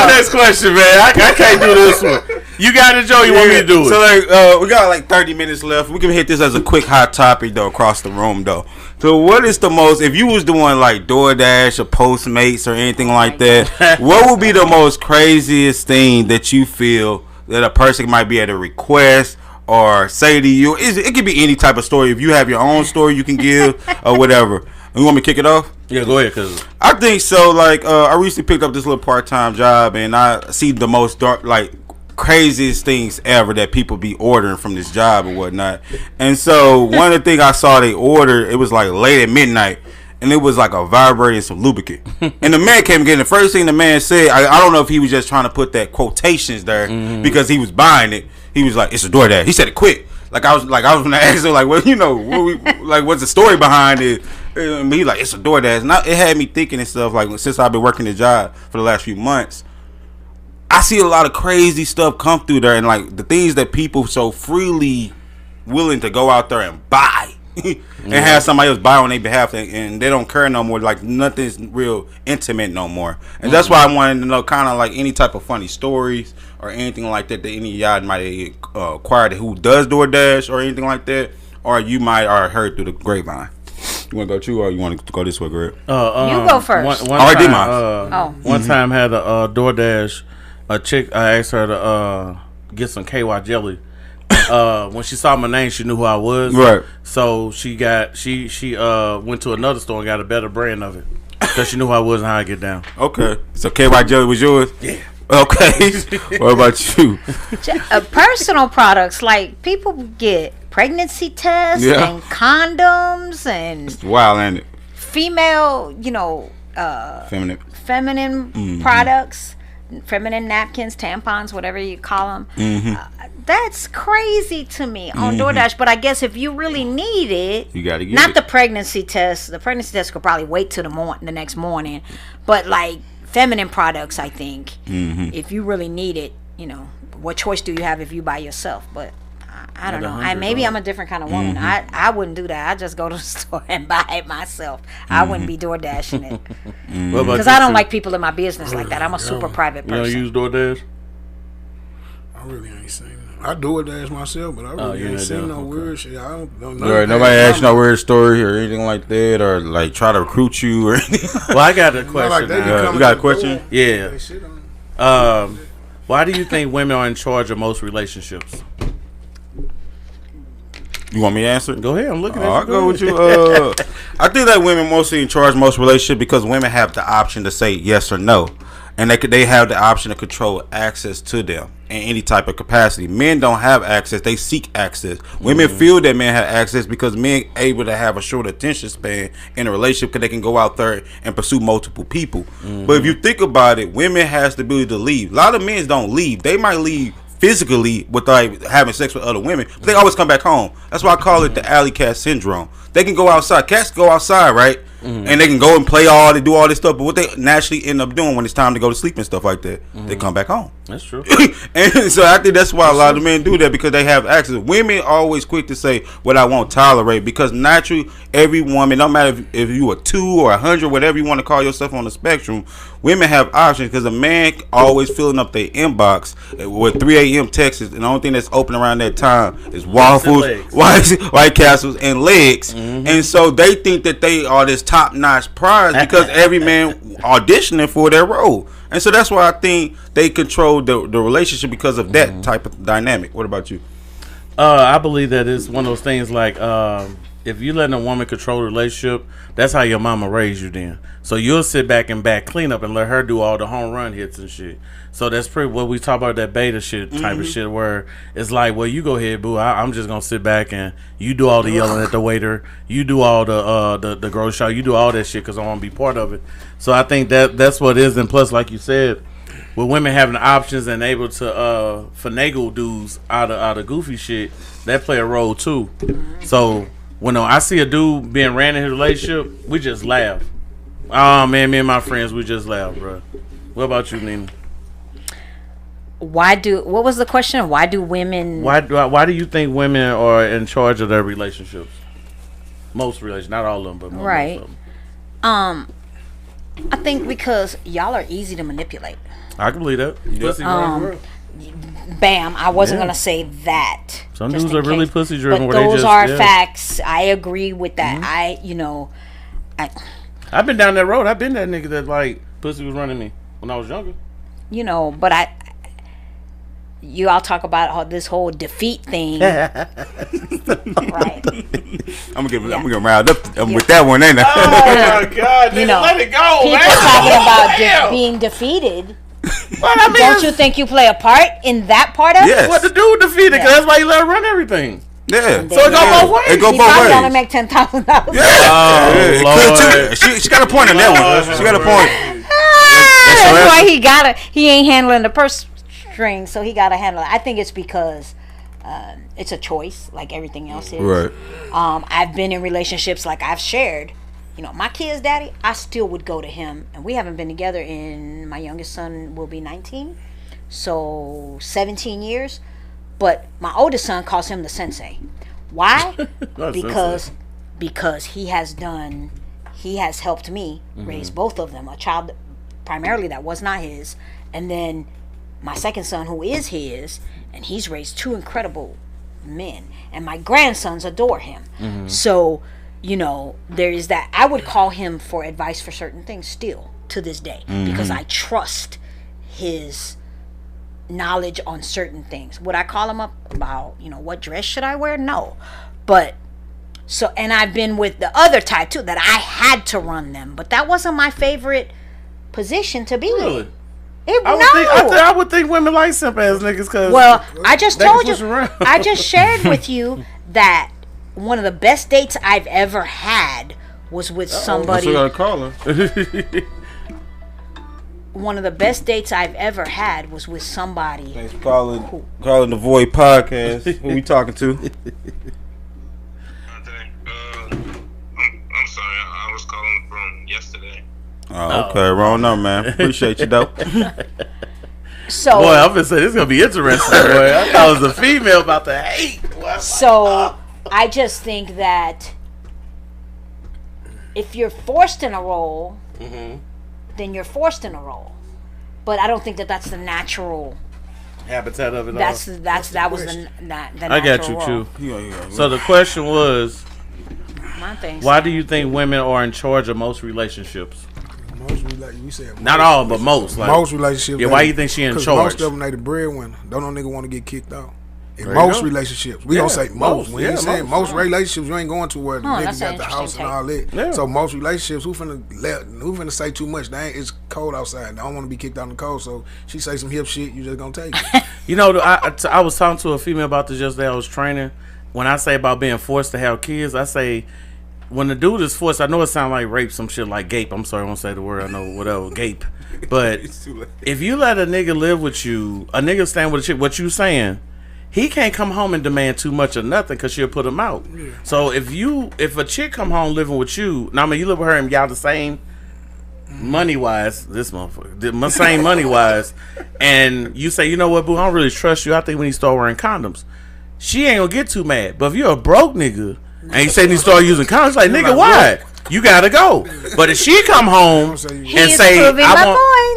next question, man. I can't do this one. You got it, Joe. You want me to do it? So we got like 30 minutes left. We can hit this as a quick hot topic though across the room though. So what is the most, if you was doing like DoorDash or Postmates or anything like that, what would be the most craziest thing that you feel that a person might be able to request or say to you? It could be any type of story. If you have your own story you can give or whatever. You want me to kick it off? Yeah, go ahead. Cause I think so. Like I recently picked up this little part-time job, and I see the most dark, like craziest things ever that people be ordering from this job and whatnot. And so one of the things I saw they ordered, it was like late at midnight, and it was like a vibrator and some lubricant. And the man came again. The first thing the man said, I don't know if he was just trying to put that quotations there because he was buying it. He was like, "It's a DoorDash." He said it quick. Like I was gonna ask him, like, well, you know, what's the story behind it? And he like, "It's a DoorDash." And it had me thinking and stuff. Like since I've been working the job for the last few months, I see a lot of crazy stuff come through there, and like the things that people so freely willing to go out there and buy and have somebody else buy on their behalf, and they don't care no more. Like nothing's real intimate no more. And that's why I wanted to know kind of like any type of funny stories or anything like that any of y'all might acquired who does DoorDash or anything like that, or you might have heard through the grapevine. You want to go too, or you want to go this way, Greg? You go first. One time had a DoorDash, a chick. I asked her to get some KY jelly. When she saw my name, she knew who I was. Right. So she went to another store and got a better brand of it because she knew who I was and how I get down. Okay. So KY jelly was yours? Yeah. Okay. What about you? Personal products, like people get pregnancy tests and condoms and it's wild, ain't it? Female, feminine products, feminine napkins, tampons, whatever you call them. That's crazy to me on DoorDash. But I guess if you really need it, you gotta get not it. The pregnancy test. The pregnancy test could probably wait till the next morning. But like feminine products, I think if you really need it, what choice do you have if you by yourself? But I don't know. Maybe I'm a different kind of woman. I wouldn't do that. I just go to the store and buy it myself. I wouldn't be door dashing it because I don't like people in my business like that. I'm a super private person. You don't use DoorDash? I really ain't seen. I DoorDash myself, but I really ain't seen no weird shit. I don't know. Right, nobody asked no weird story or anything like that, or like try to recruit you or anything. Well, I got a question. You got a question? Yeah. Why do you think women are in charge of most relationships? You want me to answer? Go ahead. I'm looking at you. I'll go with you. I think that women mostly in charge of most relationships because women have the option to say yes or no. and they have the option to control access to them in any type of capacity. Men don't have access; they seek access. Women feel that men have access because men able to have a short attention span in a relationship because they can go out there and pursue multiple people. But if you think about it, women has the ability to leave. A lot of men don't leave; they might leave physically with like having sex with other women, but they always come back home. That's why I call it the alley cat syndrome. They can go outside. Cats go outside, right? And they can go and play they do all this stuff. But what they naturally end up doing when it's time to go to sleep and stuff like that, they come back home. That's true. And so I think that's why a lot of men do that, because they have access. Women always quick to say what I won't tolerate, because naturally every woman, no matter if you are 2 or 100, whatever you want to call yourself on the spectrum, women have options, because a man always filling up their inbox with 3 a.m. texts, and the only thing that's open around that time is waffles, White Castles, and legs. And so they think that they are this top-notch prize because every man auditioning for their role. And so that's why I think they control the relationship because of that type of dynamic. What about you? I believe that it's one of those things like if you letting a woman control the relationship, that's how your mama raised you then. So you'll sit back and back clean up and let her do all the home run hits and shit. So that's pretty what we talk about, that beta shit type of shit, where it's like, well, you go ahead, boo. I'm just gonna sit back and you do all the yelling at the waiter, you do all the grocery shop, you do all that shit because I want to be part of it. So I think that's what it is. And plus, like you said, with women having the options and able to finagle dudes out of goofy shit, that play a role too. So when I see a dude being ran in his relationship, we just laugh. Oh man, me and my friends, we just laugh, bro. What about you, Nina? What was the question? Why do women? Why do you think women are in charge of their relationships? Most relationships, not all of them, but most of them. I think because y'all are easy to manipulate. I can believe that. Pussy Bam! I wasn't gonna say that. Some dudes are really pussy driven. But those are facts. I agree with that. I've been down that road. I've been that nigga that like pussy was running me when I was younger. But you all talk about this whole defeat thing, right? I'm gonna round up with that one, ain't I? Oh my God! Let it go, people man. Talking about being defeated. Don't you think you play a part in that part of it? What the dude defeated? Because that's why you let her run everything. Yeah. So it go both ways. It go both ways. He's gonna make $10,000. Yeah. Lord. She got a point on that one. She got a point. That's why he ain't handling the purse string, so he gotta handle it. I think it's because it's a choice, like everything else is. Right. I've been in relationships like I've shared. My kid's daddy, I still would go to him, and we haven't been together my youngest son will be 19, so 17 years. But my oldest son calls him the sensei. Why? because he has helped me raise both of them, a child primarily that was not his, and then my second son who is his, and he's raised 2 incredible men, and my grandsons adore him. So there is that. I would call him for advice for certain things still to this day, because I trust his knowledge on certain things. Would I call him up about what dress should I wear? No. But and I've been with the other type too, that I had to run them, but that wasn't my favorite position to be in. I would think women like simp ass niggas, cause I just told you, I just shared with you that one of the best dates I've ever had was with somebody. I gotta call her. One of the best dates I've ever had was with somebody. Thanks for calling the Void Podcast. Who we talking to? I'm sorry, I was calling from yesterday. Oh, okay, wrong number, man. Appreciate you, though. So, boy, I'm gonna say this is gonna be interesting. Boy, I thought it was a female about to hate. So, I just think that if you're forced in a role, then you're forced in a role. But I don't think that that's the natural habitat of it. That was the natural I got you, role. Chu. So the question was, why do you think women are in charge of most relationships? Not all, but most. Like, most relationships. Yeah, why do you think she in charge? Most of them, they the breadwinner. Don't no nigga want to get kicked out. In most relationships, we don't say most. We ain't saying most relationships. You ain't going to where the nigga got the house and all that. Yeah. So most relationships, who finna say too much? It's cold outside. I don't want to be kicked out in the cold. So she say some hip shit, you just gonna take it. You know, I was talking to a female about this yesterday. I was training. When I say about being forced to have kids, I say when the dude is forced, I know it sounds like rape, some shit like gape. I'm sorry, I won't say the word. I know whatever, gape. But if you let a nigga live with you, a nigga stand with a chick, what you saying, he can't come home and demand too much or nothing because she'll put him out. Yeah. So if a chick come home living with you, now I mean you live with her and y'all the same money wise, this motherfucker, same money wise, and you say, you know what, boo, I don't really trust you. I think we need to start wearing condoms. She ain't gonna get too mad. But if you're a broke nigga and you say you start using condoms, like nigga, why? You gotta go. But if she come home and say,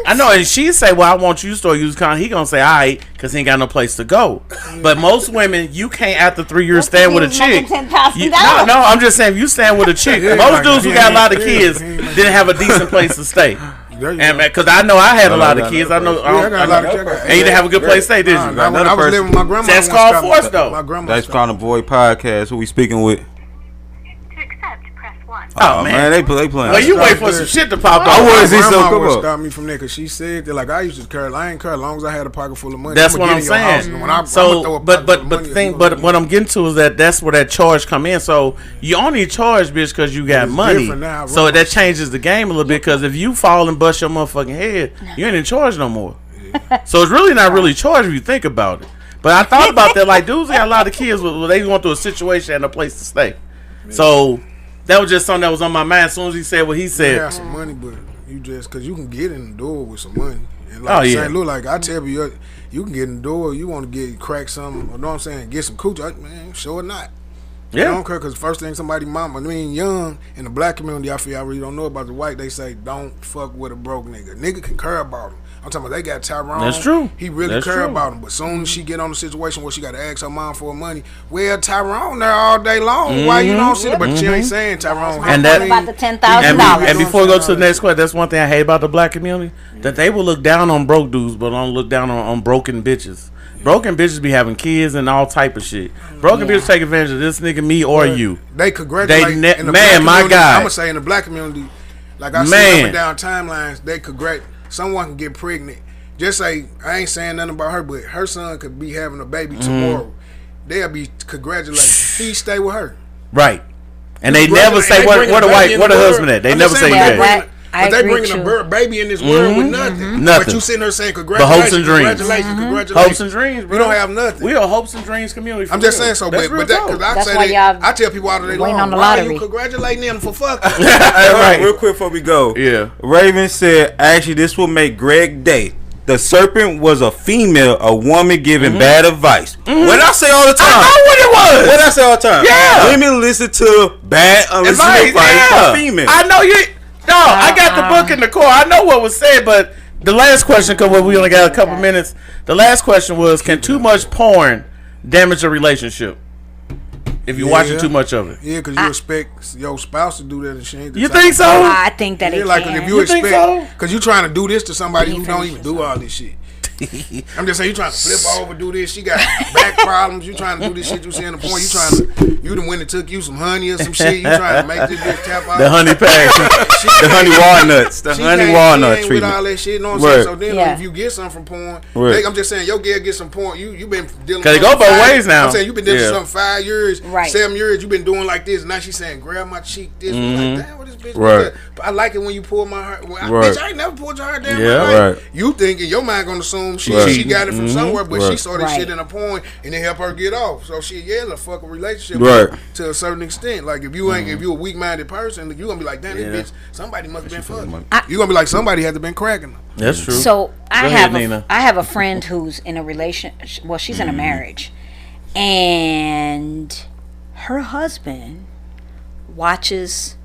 I know, and she say, well, I want you to start using condoms, he gonna say, all right, because he ain't got no place to go. But most women, you can't after 3 years stand with a chick. No, I'm just saying, if you stand with a chick, most dudes who got a lot of kids didn't have a decent place to stay. And because I know I had a lot of kids, I know, and you didn't have a good place to stay, did you? I was living with my grandma. That's called force, though. That's Crown and Boy podcast. Who we speaking with? Oh man, they playing. Well, you wait for some shit to pop up. I was so cool. Stop me from there because she said that like I used to curl. I ain't curl as long as I had a pocket full of money. That's what I'm saying. But what I'm getting to is that's where that charge come in. So you only charge bitch because you got money. So that changes the game a little bit because if you fall and bust your motherfucking head, you ain't in charge no more. So it's really not really charge if you think about it. But I thought about that. Like dudes got a lot of kids where they going through a situation and a place to stay. So. That was just something that was on my mind as soon as he said what he said. You have some money, but you just, because you can get in the door with some money. And like St. Louis, like I tell you, you can get in the door, you want to crack something, or know what I'm saying, get some cooch, man, sure or not. Yeah. I don't care, because the first thing somebody young, in the black community, I feel I really don't know about the white, they say, don't fuck with a broke nigga. Nigga can care about him. I'm talking about they got Tyrone. That's true. He really care about him. But soon as she get on the situation where she got to ask her mom for money, well, Tyrone there all day long. Why you don't see it? But she ain't saying Tyrone. And that about the $10,000. And before we go to the next question, that's one thing I hate about the black community, that they will look down on broke dudes, but don't look down on broken bitches. Broken bitches be having kids and all type of shit. Broken bitches take advantage of this nigga, me, or you. They congratulate. In the man, my God. I'm gonna say in the black community, like I see up and down timelines, they congratulate. Someone can get pregnant. Just say, I ain't saying nothing about her, but her son could be having a baby tomorrow. They'll be congratulating. He stay with her. Right. And they never say where the husband at. They never say that. But they bringing a baby in this world with nothing. Nothing. But you sitting there saying congratulations. The hopes and dreams. Congratulations. Hopes and dreams, bro. We don't have nothing. We are hopes and dreams community. I'm just saying so, but I tell people out of their long, why are you congratulating them for fucking? Right. Real quick before we go. Yeah. Raven said, actually, this will make Greg day. The serpent was a female, a woman giving bad advice. What I say all the time. I know what it was. What I say all the time. Yeah. Women listen to bad unlistened advice from females. I know you. No, I got the book in the core. I know what was said, but the last question, because we only got a couple minutes. The last question was, can too much porn damage a relationship? If you're watching too much of it. Yeah, because you expect your spouse to do that and she ain't. You think so? I think that it like can. If you expect, because you're trying to do this to somebody who don't even do all this shit. I'm just saying, you trying to flip over, do this. She got back problems. You trying to do this shit. You seeing the point. You the one that took you some honey or some shit. You trying to make this bitch tap out. The honey pack. The honey walnuts. The honey walnut treatment. With all that shit, you know what I'm saying? So then if you get something from porn, I'm just saying, your girl get some porn. You been dealing with because it go both ways now. I'm saying, you been dealing with something 5 years, 7 years. You been doing like this. Now she's saying, grab my cheek. This. Like, damn, what this bitch right. I like it when you pull my heart. Right. Bitch, I ain't never pulled your heart down my life. Right. You thinking your mind gonna assume she got it from somewhere, but she saw this shit in a porn and it helped her get off. So she it's a fucking relationship to a certain extent. Like if you ain't if you a weak minded person, you gonna be like, damn, this bitch, somebody must have been fucking. You gonna be like, somebody had to been cracking her. That's true. So I have a friend who's in a relationship. Well, she's in a marriage, and her husband watches.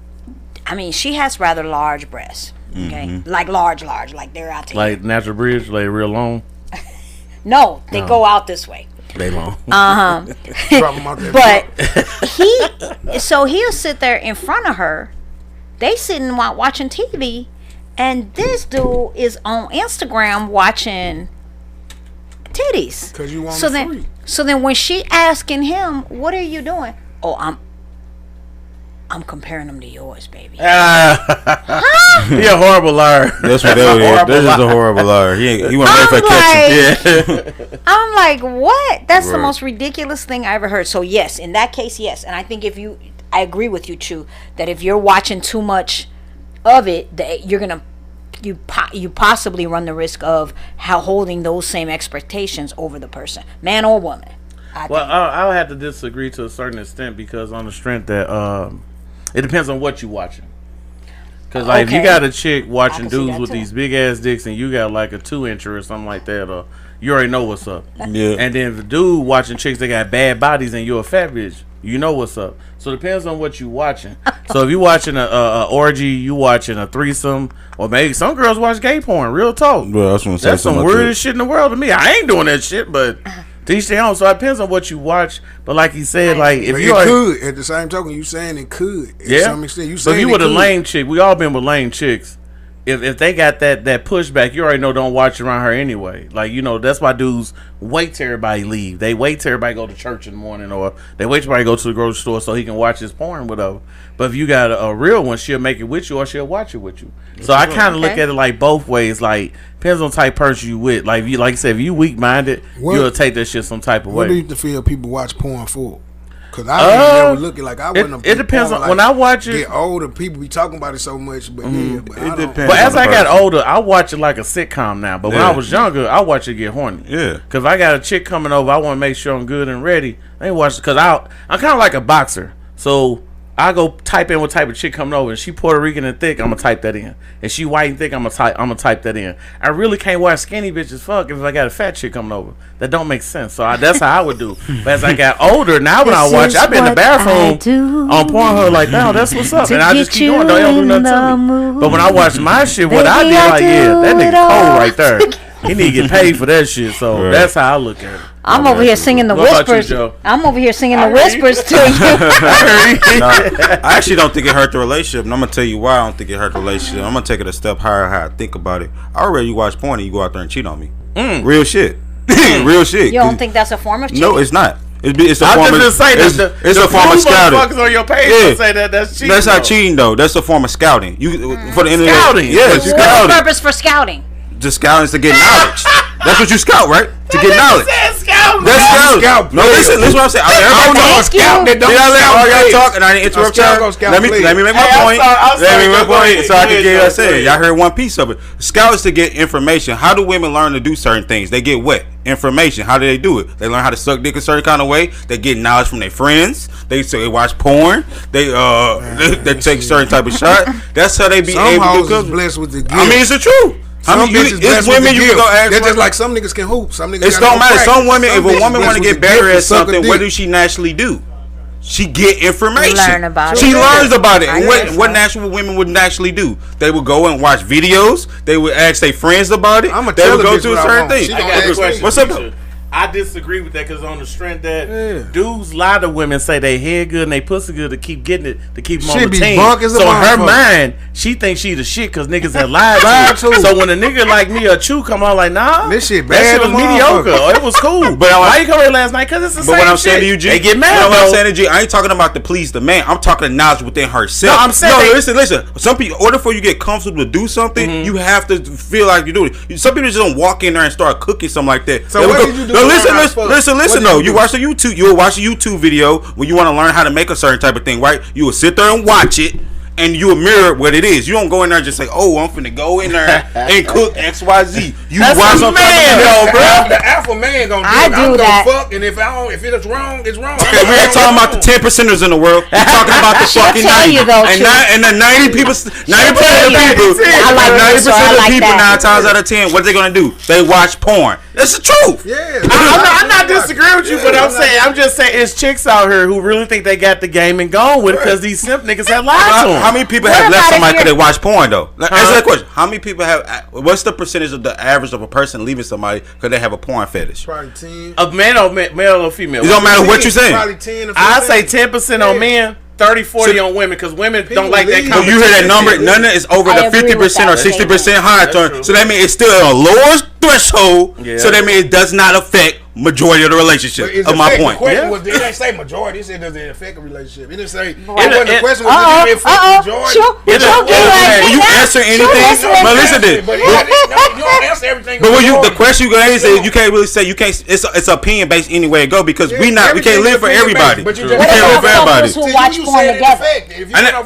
I mean, she has rather large breasts. Okay, like large, like they're out there. Like natural bridge, like real long. No, they go out this way. They long. But he'll sit there in front of her. They sitting watching TV, and this dude is on Instagram watching titties. Because you want so then when she asking him, "What are you doing?" Oh, I'm comparing them to yours, baby. He a horrible liar. That's what that is. This is a horrible liar. He went right for catching. I'm like, what? That's the most ridiculous thing I ever heard. So yes, in that case, yes. And I think I agree with you, Chu, that if you're watching too much of it, that you possibly run the risk of holding those same expectations over the person, man or woman. I'll have to disagree to a certain extent because on the strength that it depends on what you're watching. Because like if you got a chick watching dudes with these big ass dicks and you got like a 2-incher or something like that, or you already know what's up. Yeah. And then if the dude watching chicks that got bad bodies and you're a fat bitch, you know what's up. So it depends on what you watching. So if you watching a orgy, you watching a threesome, or maybe some girls watch gay porn. Real talk. Well, that's some weirdest shit in the world to me. I ain't doing that shit, but to each their own. So it depends on what you watch. But like he said, like if you could at the same token, you saying it could. At some extent, you saying so if you with a lame chick, we all been with lame chicks. If they got that pushback, you already know don't watch around her anyway. Like, you know, that's why dudes wait till everybody leave. They wait till everybody go to church in the morning, or they wait till everybody go to the grocery store so he can watch his porn, whatever. But if you got a real one, she'll make it with you or she'll watch it with you. So I kind of look at it like both ways. Like, depends on the type of person you with. Like I said, if you weak minded, you'll take that shit some type of way. What do you feel people watch porn for? Because I never looking like I wouldn't. It depends on when I watch it. Get older, people be talking about it so much, but it depends. But as I got older, I watch it like a sitcom now. But when I was younger, I watch it get horny. Yeah. Because if I got a chick coming over, I want to make sure I'm good and ready. I ain't watch it because I'm kind of like a boxer, so I go type in what type of chick coming over. And she Puerto Rican and thick, I'm gonna type that in. And she white and thick, I'm gonna type that in. I really can't watch skinny bitches fuck if I got a fat chick coming over. That don't make sense. So that's how I would do. But as I got older, now when I watch, I've been in the bathroom on Pornhub like, no, that's what's up. And I just keep going. Don't do nothing to me. But when I watch my shit, what I did, like, yeah, that nigga cold right there. He need to get paid for that shit. So that's how I look at it. I'm over here singing the whispers. I'm over here singing the whispers to you. I actually don't think it hurt the relationship, and I'm gonna tell you why I don't think it hurt the relationship. I'm gonna take it a step higher. How I think about it. I already watch porn and you go out there and cheat on me. Real shit. Real shit. You don't think that's a form of cheating? No, it's not. It's a form of it's a form of scouting. On your page say that's cheating. That's not cheating though. That's a form of scouting. For the internet. Scouting. Yeah, what's the purpose for scouting? The scouting is to get knowledge. That's what you scout, right? To get knowledge. That's scouting. No, listen what I'm saying. Y'all talk and I didn't interrupt y'all. Let me make my point. Let me make my point so I can get what I said. Y'all heard one piece of it. Scout is to get information. How do women learn to do certain things? They get what? Information. How do they do it? They learn how to suck dick a certain kind of way. They get knowledge from their friends. They watch porn. They take certain type of shot. That's how they be able to do. Blessed with the gift. I mean, it's the truth. It's women you go ask. They're just like some niggas can hoop. Some niggas. It don't matter. Some women, if a woman want to get better at something, what does she naturally do? She get information. Learn about she learns about it. And what natural women would naturally do? They would go and watch videos. They would ask their friends about it. They would go to a certain thing. I got a question. What's up, though? I disagree with that because on the strength that dudes lie to women, say they head good and they pussy good to keep getting it, to keep them on the team. So in her mind, she thinks she the shit because niggas had lied to her. So when a nigga like me or Chew come on like, nah, this shit bad, that shit was mediocre. Or it was cool. But why you come here last night? Because it's the same shit. But what I'm saying to you, G, they get mad. What I'm saying to G, I ain't talking about to please the man. I'm talking knowledge within herself. No, I'm saying listen. Some people, in order for you to get comfortable to do something, you have to feel like you do it. Some people just don't walk in there and start cooking something like that. So what did you do? Listen though. You watch a YouTube video when you want to learn how to make a certain type of thing, right? You will sit there and watch it, and you will mirror what it is. You don't go in there and just say, "Oh, I'm finna go in there and cook XYZ." You watch a man, bro. The alpha man gonna do it. I'm gonna fuck, and if it's wrong, it's wrong. Okay, we ain't talking about the 10%ers in the world. We're talking about the fucking 90. And the 90 people, 90% of the people, 9 times out of 10, what they gonna do? They watch porn. That's the truth. Yeah. I'm not disagreeing with you, but I'm just saying it's chicks out here who really think they got the game and gone with it because these simp niggas have lied to them. How many people have left somebody because they watch porn though? Answer that question. How many people have? What's the percentage of the average of a person leaving somebody because they have a porn fetish? Probably 10. Of male or female? It don't matter what you're saying. Probably 10 or 15. I say 10% on men. 30-40 on women because women don't like that competition. So you hear that number? None of it is over the 50% or 60% high turn. So that means it's still a lower threshold. Yeah. So that means it does not affect majority of the relationship. Of my point. The question was, it didn't say majority. It said, does it affect a relationship? It didn't say. The question was, did it affect majority? Will you answer anything? But listen to this. You don't answer everything. But the question you gonna answer is you can't really say you can't. It's opinion based anyway it go because we can't live for everybody. We can't live for everybody. Who watch porn together?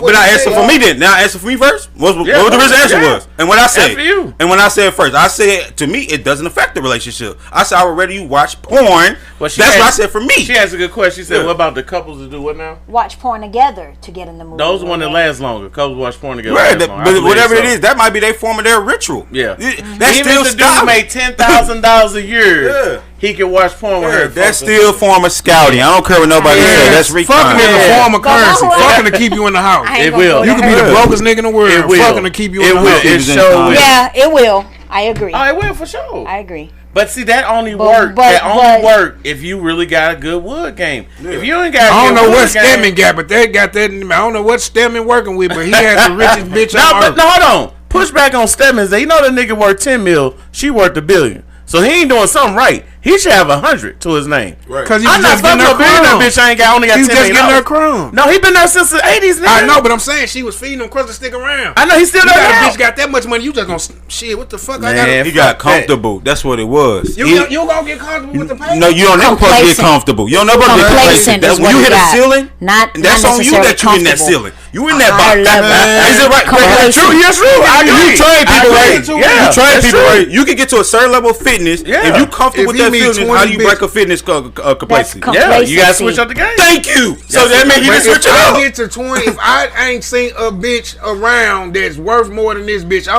But I answer for me then. Now answer for me first. What the original answer was? And what I said. And when I said first, I said to me it doesn't affect the relationship. I said I would rather you watch porn. That's what I said for me. She asked a good question. She said, "What about the couples that do what now? Watch porn together to get in the mood." Those are one that last longer. Couples watch porn together. Right, but whatever it is, that might be their form of their ritual. Yeah, that's even still if the dude made $10,000 a year. He can watch porn with her. That's still a form of scouting. I don't care what nobody says. That's fucking is a form of currency. Fucking to keep you in the house. It will. You can be the brokest nigga in the world. It will. Fucking to keep you in the house. It will. Yeah, it will. I agree. Oh, it will for sure. I agree. But see, that only work. That only work if you really got a good wood game. Yeah. If you ain't got, I don't know what Stemming got, but they got that. I don't know what Stemming working with, but he has the richest bitch. No, hold on. Push back on Stemmons. You know the nigga worth 10 mil. She worth $1 billion. So he ain't doing something right. He should have 100 to his name. Right. Cause I'm not fucking a billionaire bitch. I ain't only got 10 million. He's just getting her crumbs. No, he been there since the 80s. Nigga. I know, but I'm saying she was feeding him crust to stick around. I know he's still there. That bitch got that much money. You just gonna shit? What the fuck? Man, he got comfortable. That's what it was. You gonna get comfortable with the pay? No, you don't never supposed to get comfortable. You don't never get complacent. That's when you hit a ceiling. That's on you that you in that ceiling. You in that box. Is it right? True. Yes, true. You train people right. You train people right. You can get to a certain level of fitness if you comfortable with that feeling. How do you break a fitness complacency? Yeah, you gotta switch up the game. Thank you. So that means you can switch it up. If I get to 20, if I ain't seen a bitch around that's worth more than this bitch, I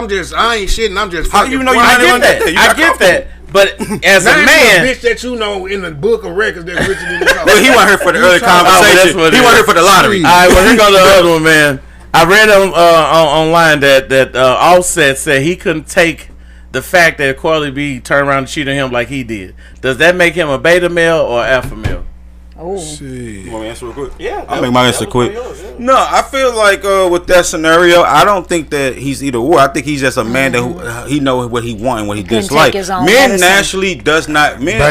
ain't shitting. I'm just. How you know you I get that. But as a man, bitch that you know in the book of records that's richer than this. Well, he wasn't here for the early conversation. He wasn't here for the lottery. All right, well, here goes the other one, man. I read online that Offset said he couldn't take the fact that Carly B turned around and cheated on him like he did. Does that make him a beta male or alpha male? Oh, you want me to answer real quick? Yeah, I'll make my answer quick. No, I feel like with that scenario, I don't think that he's either or. I think he's just a man that he knows what he wants and what he dislikes. Men naturally does not. Men,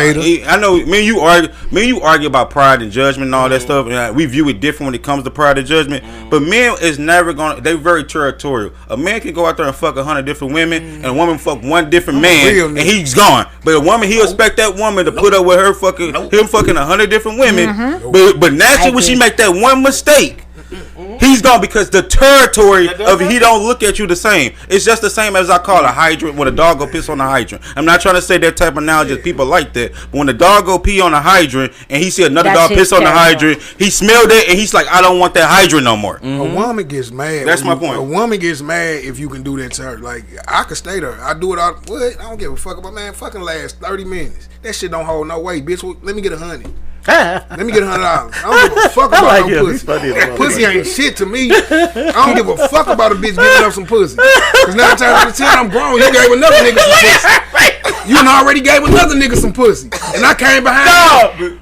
I know. Men, you argue about pride and judgment and all that stuff. And we view it different when it comes to pride and judgment. But men is never gonna. They're very territorial. A man can go out there and fuck 100 different women, and a woman fuck one different man, and he's gone. But a woman, he'll expect that woman to put up with her fucking him fucking 100 different women. But naturally when she make that one mistake, he's gone because the territory of he don't look at you the same. It's just the same as I call a hydrant when a dog go piss on a hydrant. I'm not trying to say that type of analogy. People like that. But when the dog go pee on a hydrant and he see another dog piss on the hydrant, he smelled it and he's like, I don't want that hydrant no more. A woman gets mad. That's my point. A woman gets mad if you can do that to her. Like, I could stay there. I do it all. What? I don't give a fuck about, man. Fucking last 30 minutes. That shit don't hold no weight, bitch. Let me get $100. Let me get $100. I don't give a fuck about no pussy. Pussy ain't shit to me. I don't give a fuck about a bitch giving up some pussy. Because 9 times out of 10, I'm grown. You gave another nigga some pussy. You already gave another nigga some pussy. And I came behind you. You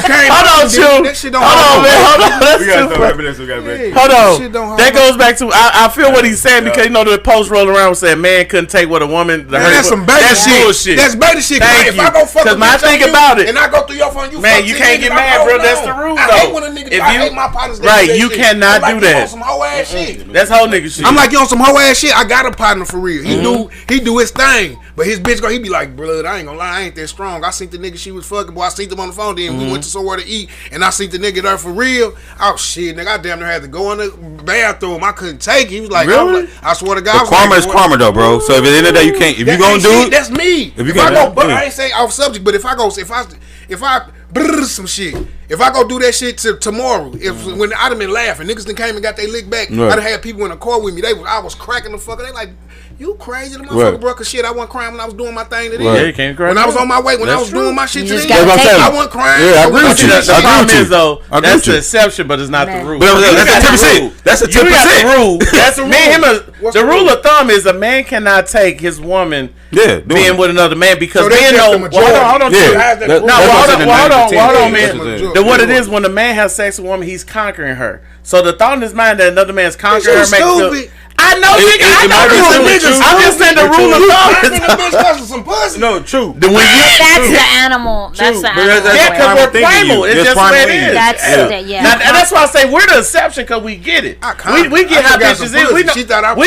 came hold on, Chew. That shit don't hold on, man. Hold on. That's hold on. That goes back to, I feel what he's saying because, you know, the post rolling around saying man couldn't take what a woman. That's some beta shit. That's beta shit. If I go fuck a bitch, think about it. And I go through your phone, you man, you can't get mad, bro. That's the rule, though. I hate when a nigga. I hate my partners. Right, you cannot do that. Some hoe ass shit. That's whole nigga shit. I'm like, you on some hoe ass shit. I got a partner for real. He do his thing, but his bitch he be like, blood. I ain't gonna lie, I ain't that strong. I seen the nigga she was fucking, boy. I seen them on the phone. Then we went to somewhere to eat, and I seen the nigga there for real. Oh shit, nigga, I damn near had to go in the bathroom. I couldn't take it. He was like, really? I swear to God, karma is karma though, bro. So if at the end of the day you can't, if you gonna do it, that's me. If I go, but I ain't saying off subject. But if I brrr some shit. If I go do that shit tomorrow, when I'd have been laughing, niggas done came and got their lick back. I'd have had people in the car with me. I was cracking the fucker. They like, you crazy, the motherfucker, bro? Cause shit, I wasn't crying when I was doing my thing today. Yeah, you can't cry. When I was on my way, when I was doing my shit today, I wasn't crying. Yeah, I agree with you. The problem is though, that's the exception, but it's not the rule. That's a 10%. That's a 10%. You got the rule. That's the rule. The rule of thumb is a man cannot take his woman being with another man because men know. Hold on, man. Then what it is when a man has sex with a woman, he's conquering her. So the thought in his mind that another man's conquering her makes him. I know, niggas. I'm just saying the rule of thumb. No, true. That's the animal. That's the animal. Yeah, because we're primal. It's just what it is. That's why I say we're the exception because we get it. We get how bitches is. We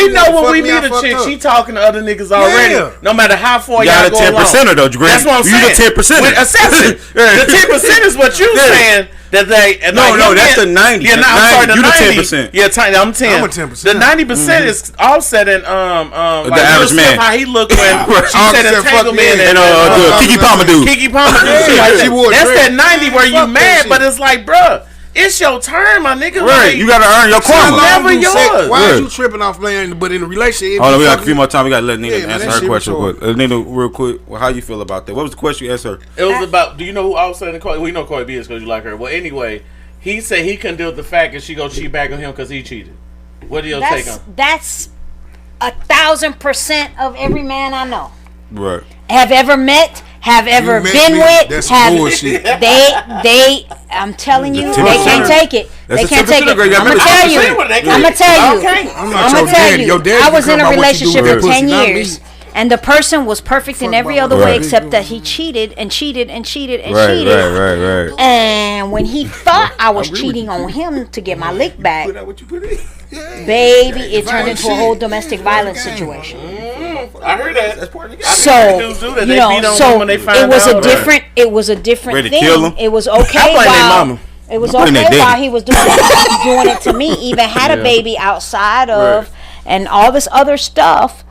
know when we meet a chick, she talking to other niggas already. No matter how far y'all go along. You're 10%er though, Greg. That's what I'm saying. You the 10%. Exception. The 10% is what you saying. That they no, that's the 90. Yeah, I'm sorry, you the 10%. Yeah, I'm 10. I'm a 10%. The 90% is offsetting the average man. How he looked when she said entanglement and Kiki Palmer dude. That's that 90 where you mad, but it's like, bruh, it's your turn, my nigga. Right, you gotta earn your karma. Never yours. Why are you tripping off, man? But in a relationship, hold on, we got a few more time. We gotta let Nina answer her question real quick. Nina, real quick, how you feel about that? What was the question you asked her? It was about, do you know who offsetting Cardi? Well, you know Cardi B is because you like her. Well, anyway, he said he couldn't deal with the fact that she go cheat back on him because he cheated. What do you take on? That's 1,000% of every man I know. Right. Have ever met. Have ever been with. That's have bullshit. They. I'm telling you, they can't take it. They can't take it. I'm gonna tell you. I'm gonna tell you. I was in a relationship for 10 years. And the person was perfect in every other way except that he cheated and cheated and cheated and cheated. Right. And when he thought I was cheating on him to get my lick back, baby, it turned into a whole domestic violence situation. I heard that. So you know, so it was a different thing. It was okay while it was okay while he was doing it to me. Even had a baby outside of and all this other stuff.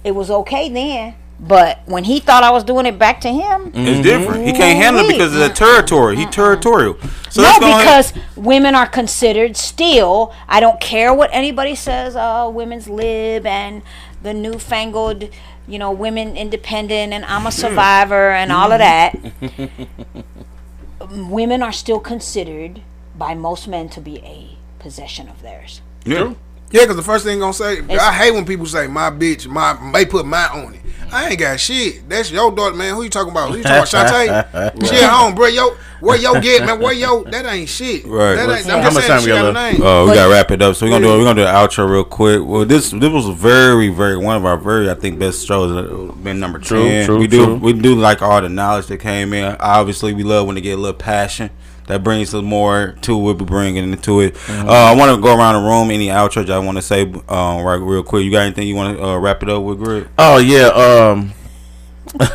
It was okay then, but when he thought I was doing it back to him, it's different. He can't handle it because of the territory. He territorial. So no, because women are considered still. I don't care what anybody says. Women's lib and the newfangled, women independent and I'm a survivor and all of that. Women are still considered by most men to be a possession of theirs. Yeah. Yeah, because the first thing gonna say, I hate when people say my bitch, they put my on it. I ain't got shit. That's your daughter, man. Who you talking about? Who you talking about, Shantae? She at home, bro. Where yo get, man? That ain't shit. Right. That ain't, how much time we got left? We gotta wrap it up. So we're gonna do an outro real quick. Well, this was a very, very one of our very, I think, best shows. Been number 10. True. We do like all the knowledge that came in. Obviously, we love when they get a little passion. That brings us more to what we're bringing into it. I want to go around the room. Any outro I want to say right real quick. You got anything you want to wrap it up with, Greg? Oh, yeah.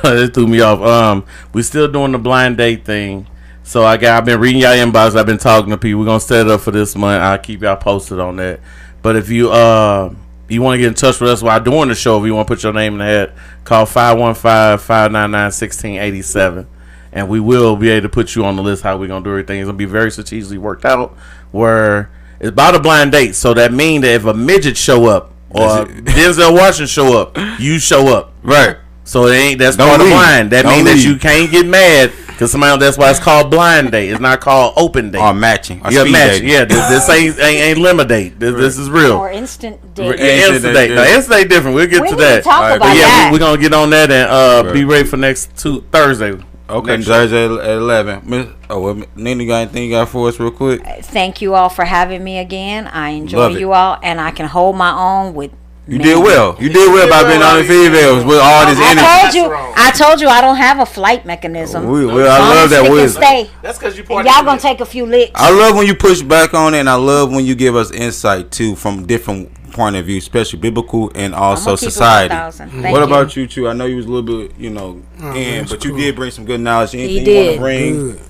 It threw me off. We still doing the blind date thing. So I've been reading y'all inbox. I've been talking to people. We're going to set it up for this month. I'll keep y'all posted on that. But if you want to get in touch with us while doing the show, if you want to put your name in the hat, call 515-599-1687. And we will be able to put you on the list how we're going to do everything. It's going to be very strategically worked out where it's about a blind date. So that means that if a midget show up or Denzel Washington show up, you show up. Right. So that's part of blind. That means that you can't get mad because that's why it's called blind date. It's not called open date. Or matching. Or matching. Yeah, this ain't limit date. This is real. Or instant date. Instant date. No, instant date different. We'll get to that. Talk about that. We're going to get on that and be ready for next Thursday. Okay, Thursday at 11. Nina, you got anything you got for us real quick? Thank you all for having me again. I enjoy you all, and I can hold my own with You did well. You did well by being on the females with all this energy. I told you I don't have a flight mechanism. I love that wisdom. That's because you y'all gonna take a few licks. I love when you push back on it, and I love when you give us insight too from different point of view, especially biblical and also society. What about you too? I know you was a little bit, but you did bring some good knowledge. Anything you want to bring? Good.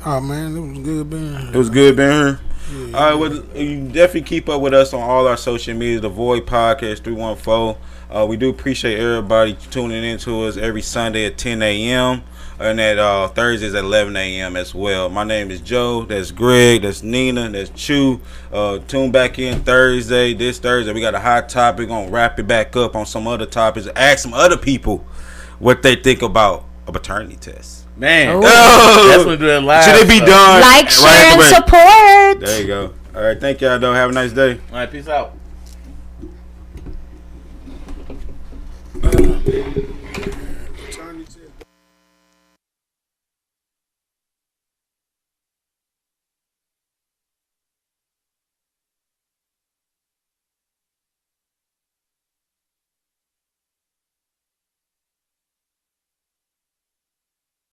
Oh man, it was good being here. It was good being here. Yeah. All right, well, you definitely keep up with us on all our social media, The Void Podcast 314. We do appreciate everybody tuning in to us every Sunday at 10 a.m. and at Thursdays at 11 a.m. as well. My name is Joe. That's Greg. That's Nina. That's Chew. Tune back in this Thursday. We got a hot topic. We're going to wrap it back up on some other topics. Ask some other people what they think about a paternity test. Man, that's when do it live. Should it be done? Like, share, and support. There you go. All right, thank y'all. Though. Have a nice day. All right, peace out.